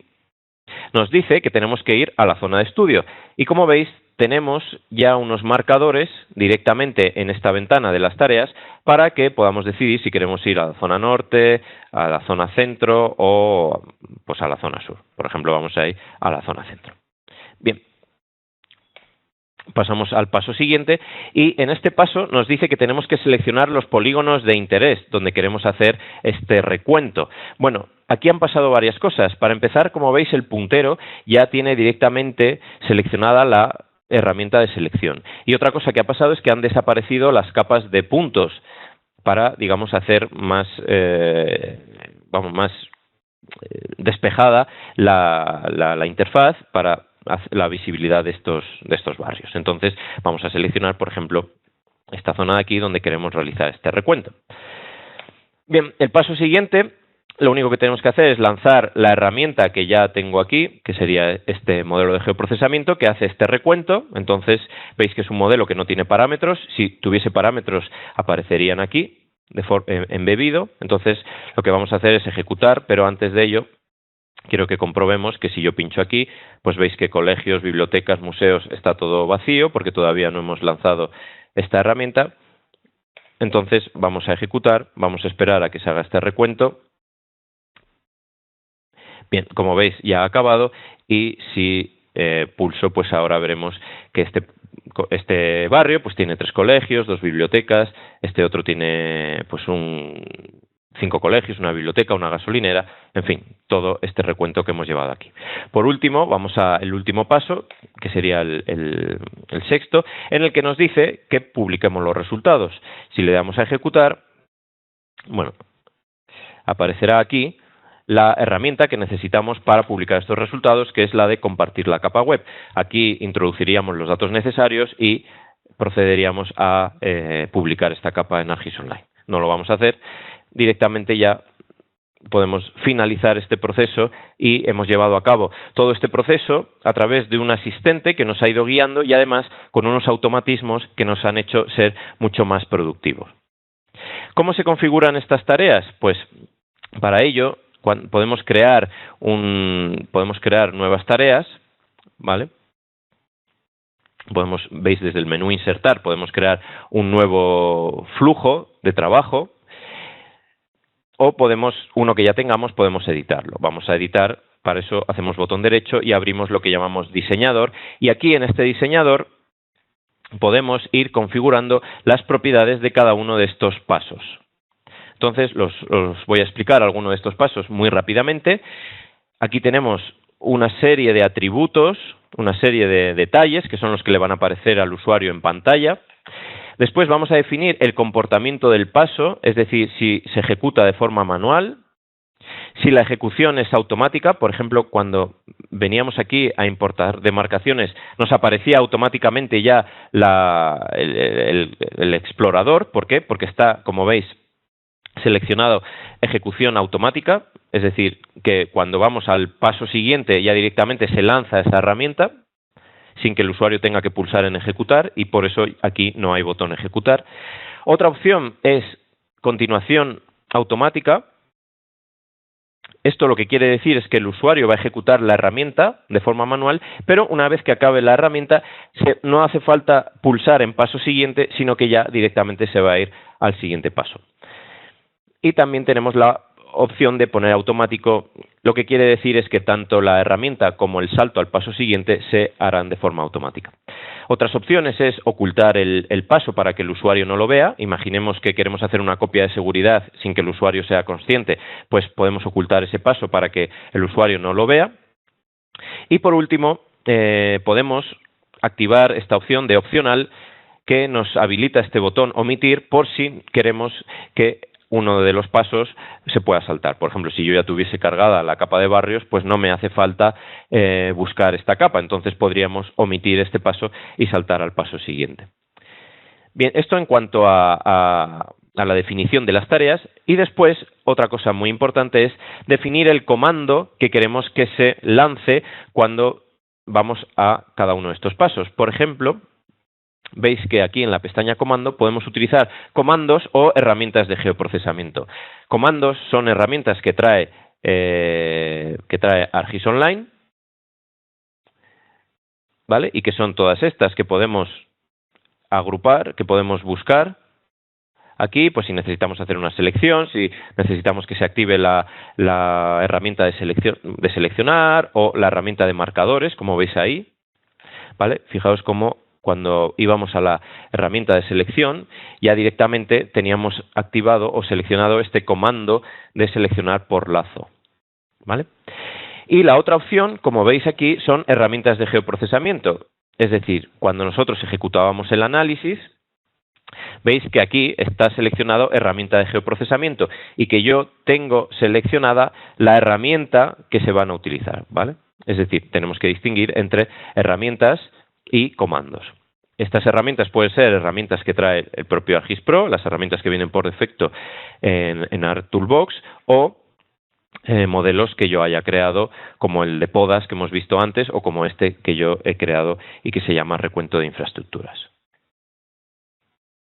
nos dice que tenemos que ir a la zona de estudio. Y, como veis, tenemos ya unos marcadores directamente en esta ventana de las tareas para que podamos decidir si queremos ir a la zona norte, a la zona centro o pues a la zona sur. Por ejemplo, vamos a ir a la zona centro. Bien. Pasamos al paso siguiente y en este paso nos dice que tenemos que seleccionar los polígonos de interés donde queremos hacer este recuento. Bueno, aquí han pasado varias cosas. Para empezar, como veis, el puntero ya tiene directamente seleccionada la herramienta de selección. Y otra cosa que ha pasado es que han desaparecido las capas de puntos para, digamos, hacer más despejada la interfaz para la visibilidad de estos barrios. Entonces, vamos a seleccionar, por ejemplo, esta zona de aquí donde queremos realizar este recuento. Bien, el paso siguiente, lo único que tenemos que hacer es lanzar la herramienta que ya tengo aquí, que sería este modelo de geoprocesamiento, que hace este recuento. Entonces, veis que es un modelo que no tiene parámetros. Si tuviese parámetros, aparecerían aquí, embebido. Entonces, lo que vamos a hacer es ejecutar, pero antes de ello, quiero que comprobemos que si yo pincho aquí, pues veis que colegios, bibliotecas, museos, está todo vacío porque todavía no hemos lanzado esta herramienta. Entonces vamos a ejecutar, vamos a esperar a que se haga este recuento. Bien, como veis ya ha acabado y si pulso, pues ahora veremos que este este barrio pues tiene 3 colegios, 2 bibliotecas, este otro tiene pues 5 colegios, una biblioteca, una gasolinera, en fin, todo este recuento que hemos llevado aquí. Por último, vamos al último paso, que sería el sexto, en el que nos dice que publiquemos los resultados. Si le damos a ejecutar, bueno, aparecerá aquí la herramienta que necesitamos para publicar estos resultados, que es la de compartir la capa web. Aquí introduciríamos los datos necesarios y procederíamos a publicar esta capa en ArcGIS Online. No lo vamos a hacer. Directamente ya podemos finalizar este proceso y hemos llevado a cabo todo este proceso a través de un asistente que nos ha ido guiando y además con unos automatismos que nos han hecho ser mucho más productivos. ¿Cómo se configuran estas tareas? Pues para ello podemos crear nuevas tareas, ¿vale? Veis desde el menú insertar, podemos crear un nuevo flujo de trabajo, o uno que ya tengamos, podemos editarlo. Vamos a editar, para eso hacemos botón derecho y abrimos lo que llamamos diseñador, y aquí en este diseñador podemos ir configurando las propiedades de cada uno de estos pasos. Entonces, os voy a explicar algunos de estos pasos muy rápidamente. Aquí tenemos una serie de atributos, una serie de detalles que son los que le van a aparecer al usuario en pantalla. Después vamos a definir el comportamiento del paso, es decir, si se ejecuta de forma manual, si la ejecución es automática. Por ejemplo, cuando veníamos aquí a importar demarcaciones, nos aparecía automáticamente ya el explorador. ¿Por qué? Porque está, como veis, seleccionado ejecución automática, es decir, que cuando vamos al paso siguiente ya directamente se lanza esa herramienta sin que el usuario tenga que pulsar en ejecutar, y por eso aquí no hay botón ejecutar. Otra opción es continuación automática. Esto lo que quiere decir es que el usuario va a ejecutar la herramienta de forma manual, pero una vez que acabe la herramienta no hace falta pulsar en paso siguiente, sino que ya directamente se va a ir al siguiente paso. Y también tenemos la opción de poner automático, lo que quiere decir es que tanto la herramienta como el salto al paso siguiente se harán de forma automática. Otras opciones es ocultar el paso para que el usuario no lo vea. Imaginemos que queremos hacer una copia de seguridad sin que el usuario sea consciente, pues podemos ocultar ese paso para que el usuario no lo vea. Y por último, podemos activar esta opción de opcional que nos habilita este botón omitir por si queremos que uno de los pasos se pueda saltar. Por ejemplo, si yo ya tuviese cargada la capa de barrios, pues no me hace falta buscar esta capa. Entonces podríamos omitir este paso y saltar al paso siguiente. Bien, esto en cuanto a la definición de las tareas. Y después, otra cosa muy importante es definir el comando que queremos que se lance cuando vamos a cada uno de estos pasos. Por ejemplo, veis que aquí en la pestaña comando podemos utilizar comandos o herramientas de geoprocesamiento. Comandos son herramientas que trae ArcGIS Online, ¿vale? Y que son todas estas que podemos agrupar, que podemos buscar. Aquí, pues si necesitamos hacer una selección, si necesitamos que se active la herramienta de seleccionar o la herramienta de marcadores, como veis ahí, ¿vale? Fijaos cómo cuando íbamos a la herramienta de selección, ya directamente teníamos activado o seleccionado este comando de seleccionar por lazo, ¿vale? Y la otra opción, como veis aquí, son herramientas de geoprocesamiento. Es decir, cuando nosotros ejecutábamos el análisis, veis que aquí está seleccionado herramienta de geoprocesamiento y que yo tengo seleccionada la herramienta que se van a utilizar, ¿vale? Es decir, tenemos que distinguir entre herramientas y comandos. Estas herramientas pueden ser herramientas que trae el propio ArcGIS Pro, las herramientas que vienen por defecto en ArcToolbox, o modelos que yo haya creado, como el de podas que hemos visto antes, o como este que yo he creado y que se llama recuento de infraestructuras.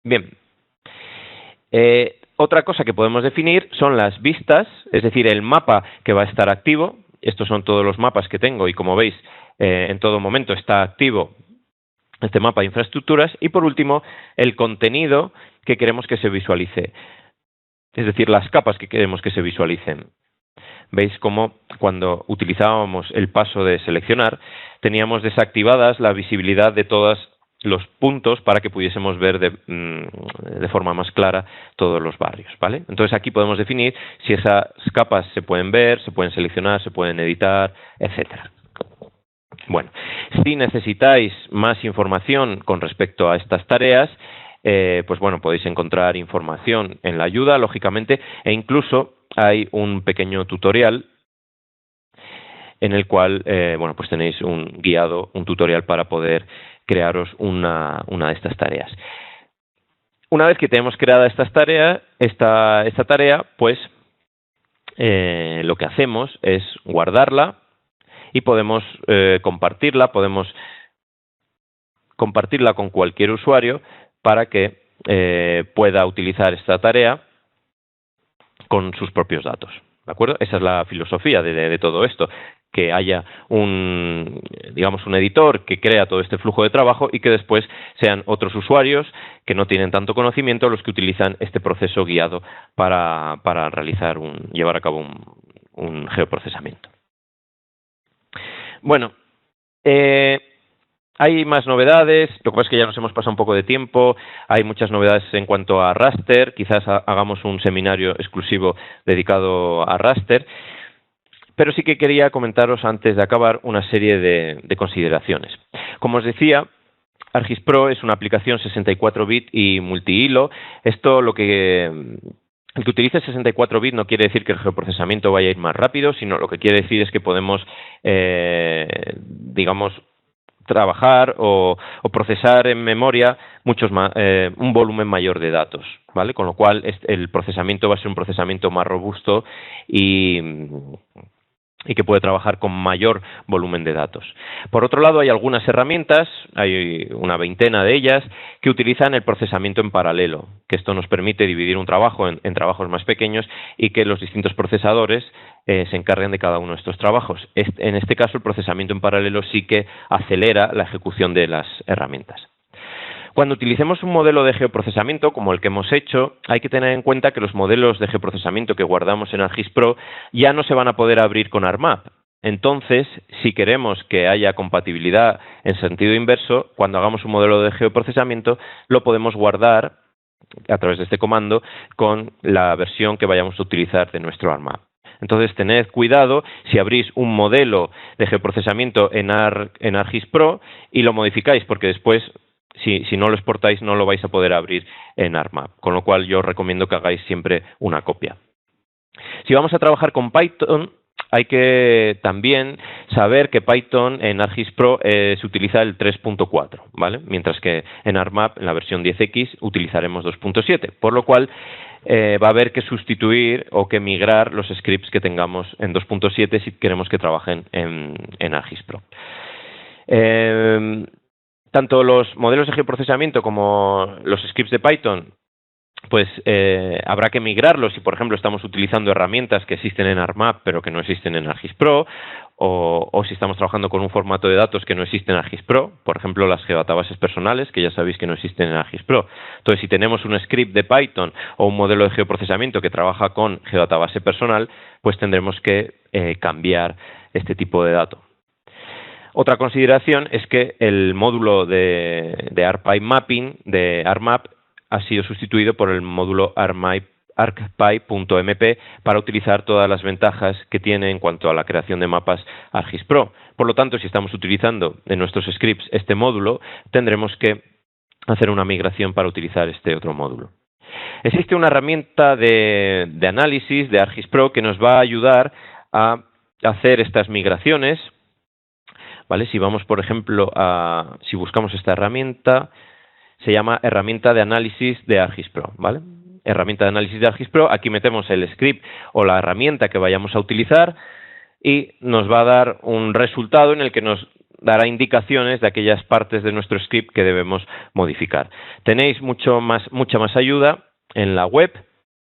Bien. Otra cosa que podemos definir son las vistas, es decir, el mapa que va a estar activo. Estos son todos los mapas que tengo y, como veis, en todo momento está activo este mapa de infraestructuras. Y por último, el contenido que queremos que se visualice, es decir, las capas que queremos que se visualicen. Veis cómo cuando utilizábamos el paso de seleccionar teníamos desactivadas la visibilidad de todas los puntos para que pudiésemos ver de forma más clara todos los barrios, ¿vale? Entonces aquí podemos definir si esas capas se pueden ver, se pueden seleccionar, se pueden editar, etcétera. Bueno, si necesitáis más información con respecto a estas tareas, pues bueno, podéis encontrar información en la ayuda, lógicamente, e incluso hay un pequeño tutorial en el cual, bueno, pues tenéis un guiado, un tutorial para poder crearos una de estas tareas. Una vez que tenemos creada esta tarea, pues lo que hacemos es guardarla y podemos compartirla con cualquier usuario para que pueda utilizar esta tarea con sus propios datos. ¿De acuerdo? Esa es la filosofía de todo esto, que haya un editor que crea todo este flujo de trabajo y que después sean otros usuarios que no tienen tanto conocimiento los que utilizan este proceso guiado para llevar a cabo un geoprocesamiento. Bueno, hay más novedades, lo que pasa es que ya nos hemos pasado un poco de tiempo, hay muchas novedades en cuanto a raster, quizás hagamos un seminario exclusivo dedicado a raster, pero sí que quería comentaros antes de acabar una serie de consideraciones. Como os decía, ArcGIS Pro es una aplicación 64 bit y multihilo. Esto el que utilice 64 bit no quiere decir que el geoprocesamiento vaya a ir más rápido, sino lo que quiere decir es que podemos, trabajar o procesar en memoria un volumen mayor de datos, ¿vale? Con lo cual el procesamiento va a ser un procesamiento más robusto y que puede trabajar con mayor volumen de datos. Por otro lado, hay algunas herramientas, hay una veintena de ellas, que utilizan el procesamiento en paralelo, que esto nos permite dividir un trabajo en trabajos más pequeños y que los distintos procesadores se encarguen de cada uno de estos trabajos. En este caso, el procesamiento en paralelo sí que acelera la ejecución de las herramientas. Cuando utilicemos un modelo de geoprocesamiento como el que hemos hecho, hay que tener en cuenta que los modelos de geoprocesamiento que guardamos en ArcGIS Pro ya no se van a poder abrir con ArcMap. Entonces, si queremos que haya compatibilidad en sentido inverso, cuando hagamos un modelo de geoprocesamiento, lo podemos guardar a través de este comando con la versión que vayamos a utilizar de nuestro ArcMap. Entonces, tened cuidado si abrís un modelo de geoprocesamiento en ArcGIS Pro y lo modificáis, porque después, si no lo exportáis, no lo vais a poder abrir en ArcMap, con lo cual yo os recomiendo que hagáis siempre una copia. Si vamos a trabajar con Python, hay que también saber que Python en ArcGIS Pro se utiliza el 3.4, ¿vale? Mientras que en ArcMap, en la versión 10X, utilizaremos 2.7, por lo cual va a haber que sustituir o que migrar los scripts que tengamos en 2.7 si queremos que trabajen en ArcGIS Pro. Tanto los modelos de geoprocesamiento como los scripts de Python, pues habrá que migrarlos si, por ejemplo, estamos utilizando herramientas que existen en ArcMap pero que no existen en ArcGIS Pro, o si estamos trabajando con un formato de datos que no existe en ArcGIS Pro, por ejemplo, las geodatabases personales, que ya sabéis que no existen en ArcGIS Pro. Entonces, si tenemos un script de Python o un modelo de geoprocesamiento que trabaja con geodatabase personal, pues tendremos que cambiar este tipo de dato. Otra consideración es que el módulo de ArcPyMapping de ArcMap ha sido sustituido por el módulo ArcPy.mp para utilizar todas las ventajas que tiene en cuanto a la creación de mapas ArcGIS Pro. Por lo tanto, si estamos utilizando en nuestros scripts este módulo, tendremos que hacer una migración para utilizar este otro módulo. Existe una herramienta de análisis de ArcGIS Pro que nos va a ayudar a hacer estas migraciones. ¿Vale? Si vamos, por ejemplo, si buscamos esta herramienta, se llama herramienta de análisis de ArcGIS Pro, ¿vale? Herramienta de análisis de ArcGIS Pro, aquí metemos el script o la herramienta que vayamos a utilizar y nos va a dar un resultado en el que nos dará indicaciones de aquellas partes de nuestro script que debemos modificar. Tenéis mucha más ayuda en la web,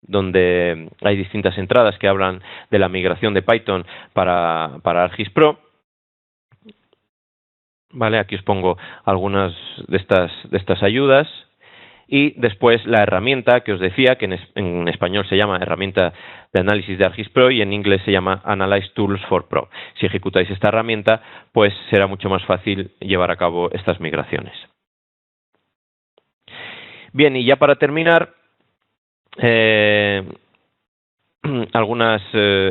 donde hay distintas entradas que hablan de la migración de Python para ArcGIS Pro. Vale, aquí os pongo algunas de estas ayudas y después la herramienta que os decía, que en español se llama herramienta de análisis de ArcGIS Pro y en inglés se llama Analyze Tools for Pro. Si ejecutáis esta herramienta, pues será mucho más fácil llevar a cabo estas migraciones. Bien, y ya para terminar, algunos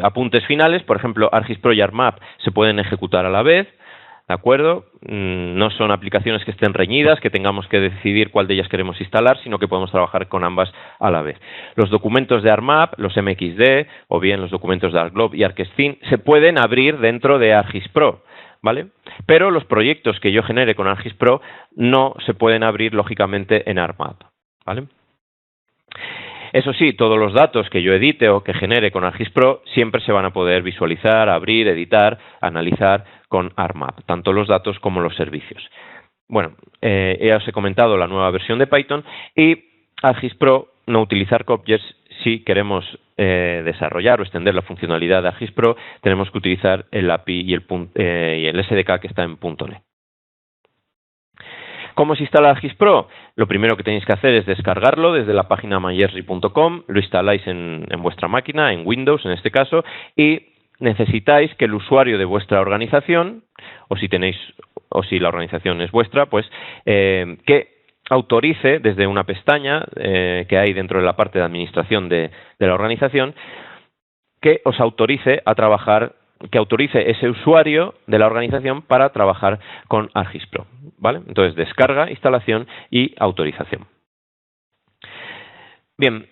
apuntes finales. Por ejemplo, ArcGIS Pro y ArcMap se pueden ejecutar a la vez, ¿de acuerdo? No son aplicaciones que estén reñidas, que tengamos que decidir cuál de ellas queremos instalar, sino que podemos trabajar con ambas a la vez. Los documentos de ArcMap, los MXD, o bien los documentos de ArcGlobe y ArcScene, se pueden abrir dentro de ArcGIS Pro, ¿vale? Pero los proyectos que yo genere con ArcGIS Pro no se pueden abrir, lógicamente, en ArcMap, ¿vale? Eso sí, todos los datos que yo edite o que genere con ArcGIS Pro siempre se van a poder visualizar, abrir, editar, analizar con ArcMap, tanto los datos como los servicios. Bueno, ya os he comentado la nueva versión de Python y ArcGIS Pro no utilizar COBJES. Si queremos desarrollar o extender la funcionalidad de ArcGIS Pro, tenemos que utilizar el API y el SDK que está en .NET. ¿Cómo se instala ArcGIS Pro? Lo primero que tenéis que hacer es descargarlo desde la página myesri.com, lo instaláis en vuestra máquina, en Windows en este caso, y necesitáis que el usuario de vuestra organización, o si la organización es vuestra, pues que autorice desde una pestaña que hay dentro de la parte de administración de la organización, que os autorice a trabajar, que autorice ese usuario de la organización para trabajar con ArcGIS Pro, ¿vale? Entonces, descarga, instalación y autorización. Bien,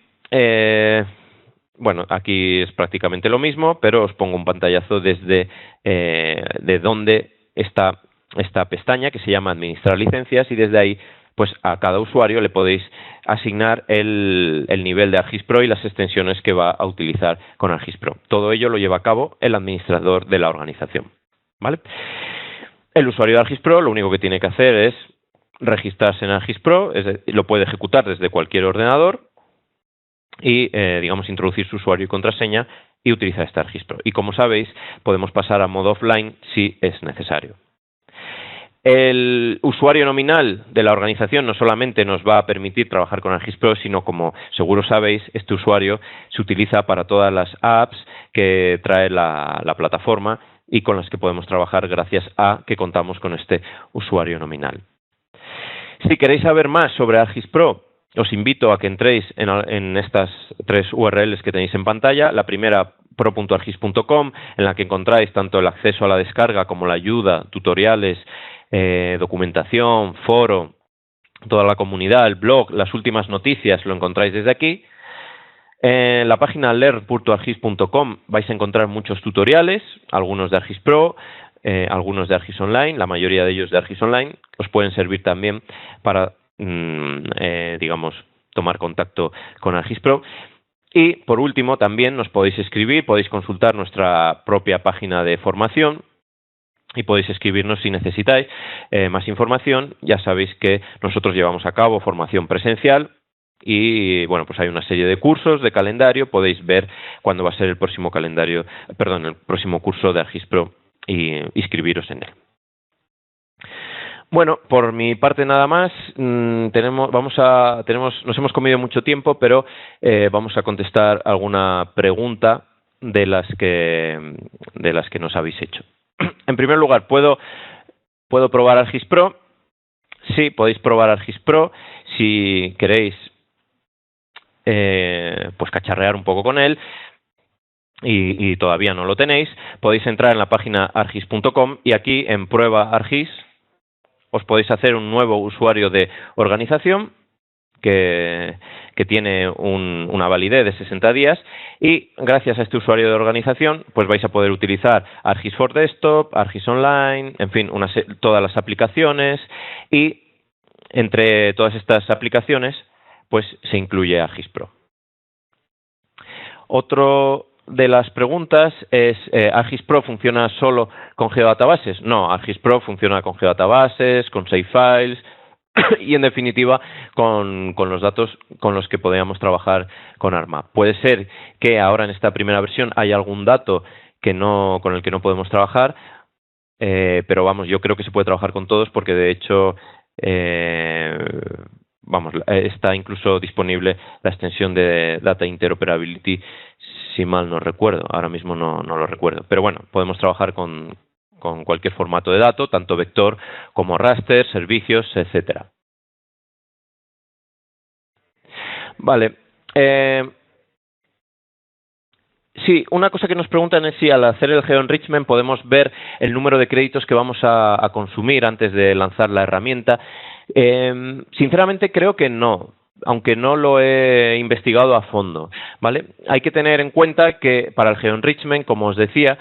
bueno, aquí es prácticamente lo mismo, pero os pongo un pantallazo desde de dónde está esta pestaña que se llama Administrar licencias, y desde ahí pues a cada usuario le podéis asignar el nivel de ArcGIS Pro y las extensiones que va a utilizar con ArcGIS Pro. Todo ello lo lleva a cabo el administrador de la organización, ¿vale? El usuario de ArcGIS Pro lo único que tiene que hacer es registrarse en ArcGIS Pro, lo puede ejecutar desde cualquier ordenador y, digamos, introducir su usuario y contraseña y utilizar este ArcGIS Pro. Y como sabéis, podemos pasar a modo offline si es necesario. El usuario nominal de la organización no solamente nos va a permitir trabajar con ArcGIS Pro, sino, como seguro sabéis, este usuario se utiliza para todas las apps que trae la plataforma y con las que podemos trabajar gracias a que contamos con este usuario nominal. Si queréis saber más sobre ArcGIS Pro, os invito a que entréis en estas 3 URLs que tenéis en pantalla. La primera, pro.arcgis.com, en la que encontráis tanto el acceso a la descarga como la ayuda, tutoriales, documentación, foro, toda la comunidad, el blog, las últimas noticias, lo encontráis desde aquí. En la página learn.arcgis.com vais a encontrar muchos tutoriales, algunos de ArcGIS Pro, algunos de ArcGIS Online, la mayoría de ellos de ArcGIS Online. Os pueden servir también para, digamos, tomar contacto con ArcGIS Pro. Y, por último, también nos podéis escribir, podéis consultar nuestra propia página de formación, y podéis escribirnos si necesitáis más información. Ya sabéis que nosotros llevamos a cabo formación presencial y, bueno, pues hay una serie de cursos de calendario. Podéis ver cuándo va a ser el próximo el próximo curso de ArcGIS Pro y inscribiros en él. Bueno, por mi parte nada más. Nos hemos comido mucho tiempo, pero vamos a contestar alguna pregunta de las que nos habéis hecho. En primer lugar, ¿puedo probar ArcGIS Pro? Sí, podéis probar ArcGIS Pro. Si queréis pues cacharrear un poco con él y todavía no lo tenéis, podéis entrar en la página arcgis.com y aquí en Prueba ArcGIS os podéis hacer un nuevo usuario de organización que tiene una validez de 60 días, y gracias a este usuario de organización pues vais a poder utilizar ArcGIS for Desktop, ArcGIS Online, en fin, todas las aplicaciones, y entre todas estas aplicaciones pues se incluye ArcGIS Pro. Otro de las preguntas es, ¿ArcGIS Pro funciona solo con geodatabases? No, ArcGIS Pro funciona con geodatabases, con shapefiles y, en definitiva, con los datos con los que podríamos trabajar con ArcMap. Puede ser que ahora en esta primera versión haya algún dato con el que no podemos trabajar, pero vamos, yo creo que se puede trabajar con todos porque, de hecho, está incluso disponible la extensión de Data Interoperability, si mal no recuerdo. Ahora mismo no lo recuerdo. Pero bueno, podemos trabajar con cualquier formato de dato, tanto vector como raster, servicios, etcétera. Vale. Sí, una cosa que nos preguntan es si al hacer el geo-enrichment podemos ver el número de créditos que vamos a consumir antes de lanzar la herramienta. Sinceramente creo que no, aunque no lo he investigado a fondo, ¿vale? Hay que tener en cuenta que para el geo-enrichment, como os decía,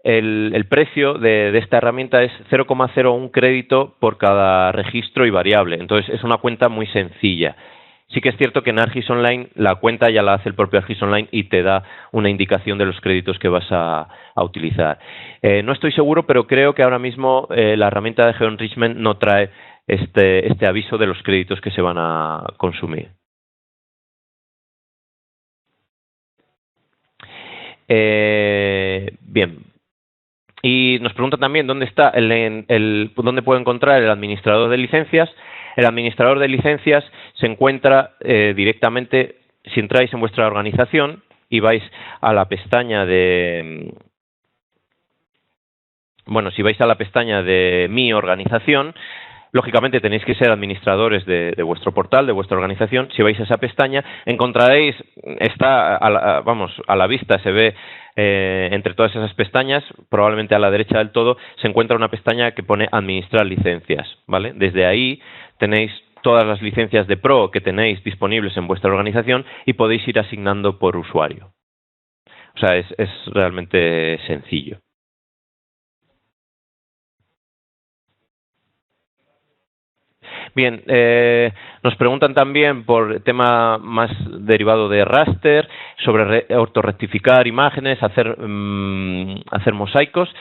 el precio de esta herramienta es 0,01 crédito por cada registro y variable. Entonces es una cuenta muy sencilla. Sí que es cierto que en ArcGIS Online la cuenta ya la hace el propio ArcGIS Online y te da una indicación de los créditos que vas a utilizar. No estoy seguro, pero creo que ahora mismo la herramienta de GeoEnrichment no trae este aviso de los créditos que se van a consumir. Bien. Y nos pregunta también dónde está dónde puedo encontrar el administrador de licencias. El administrador de licencias se encuentra directamente, si entráis en vuestra organización y vais a la pestaña de, bueno, si vais a la pestaña de Mi organización, lógicamente tenéis que ser administradores de vuestro portal, de vuestra organización. Si vais a esa pestaña, encontraréis, está a la vista, se ve entre todas esas pestañas, probablemente a la derecha del todo, se encuentra una pestaña que pone Administrar licencias, ¿vale? Desde ahí tenéis todas las licencias de Pro que tenéis disponibles en vuestra organización y podéis ir asignando por usuario. O sea, es realmente sencillo. Bien, nos preguntan también por tema más derivado de raster, sobre ortorrectificar imágenes, hacer mosaicos.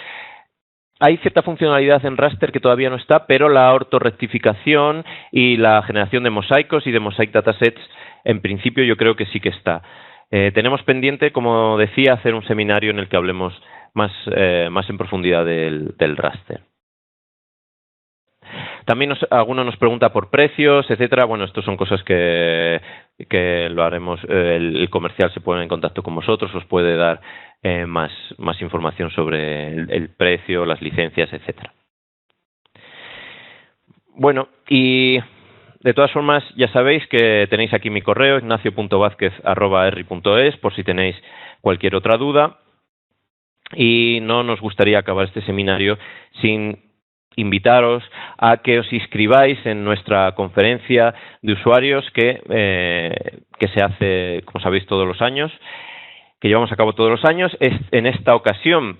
Hay cierta funcionalidad en raster que todavía no está, pero la ortorrectificación y la generación de mosaicos y de mosaic datasets, en principio yo creo que sí que está. Tenemos pendiente, como decía, hacer un seminario en el que hablemos más en profundidad del raster. También alguno nos pregunta por precios, etcétera. Bueno, esto son cosas que lo haremos. El comercial se pone en contacto con vosotros, os puede dar más información sobre el precio, las licencias, etcétera. Bueno, y de todas formas, ya sabéis que tenéis aquí mi correo, ignacio.vazquez@erri.es, por si tenéis cualquier otra duda. Y no nos gustaría acabar este seminario sin invitaros a que os inscribáis en nuestra conferencia de usuarios que se hace, como sabéis, todos los años, que llevamos a cabo todos los años. En esta ocasión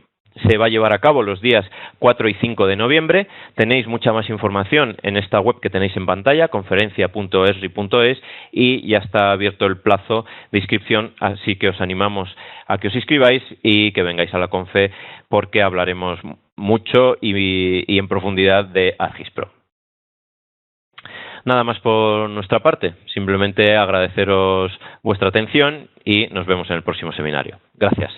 se va a llevar a cabo los días 4 y 5 de noviembre. Tenéis mucha más información en esta web que tenéis en pantalla, conferencia.esri.es, y ya está abierto el plazo de inscripción, así que os animamos a que os inscribáis y que vengáis a la confe, porque hablaremos mucho y en profundidad de ArcGIS Pro. Nada más por nuestra parte, simplemente agradeceros vuestra atención y nos vemos en el próximo seminario. Gracias.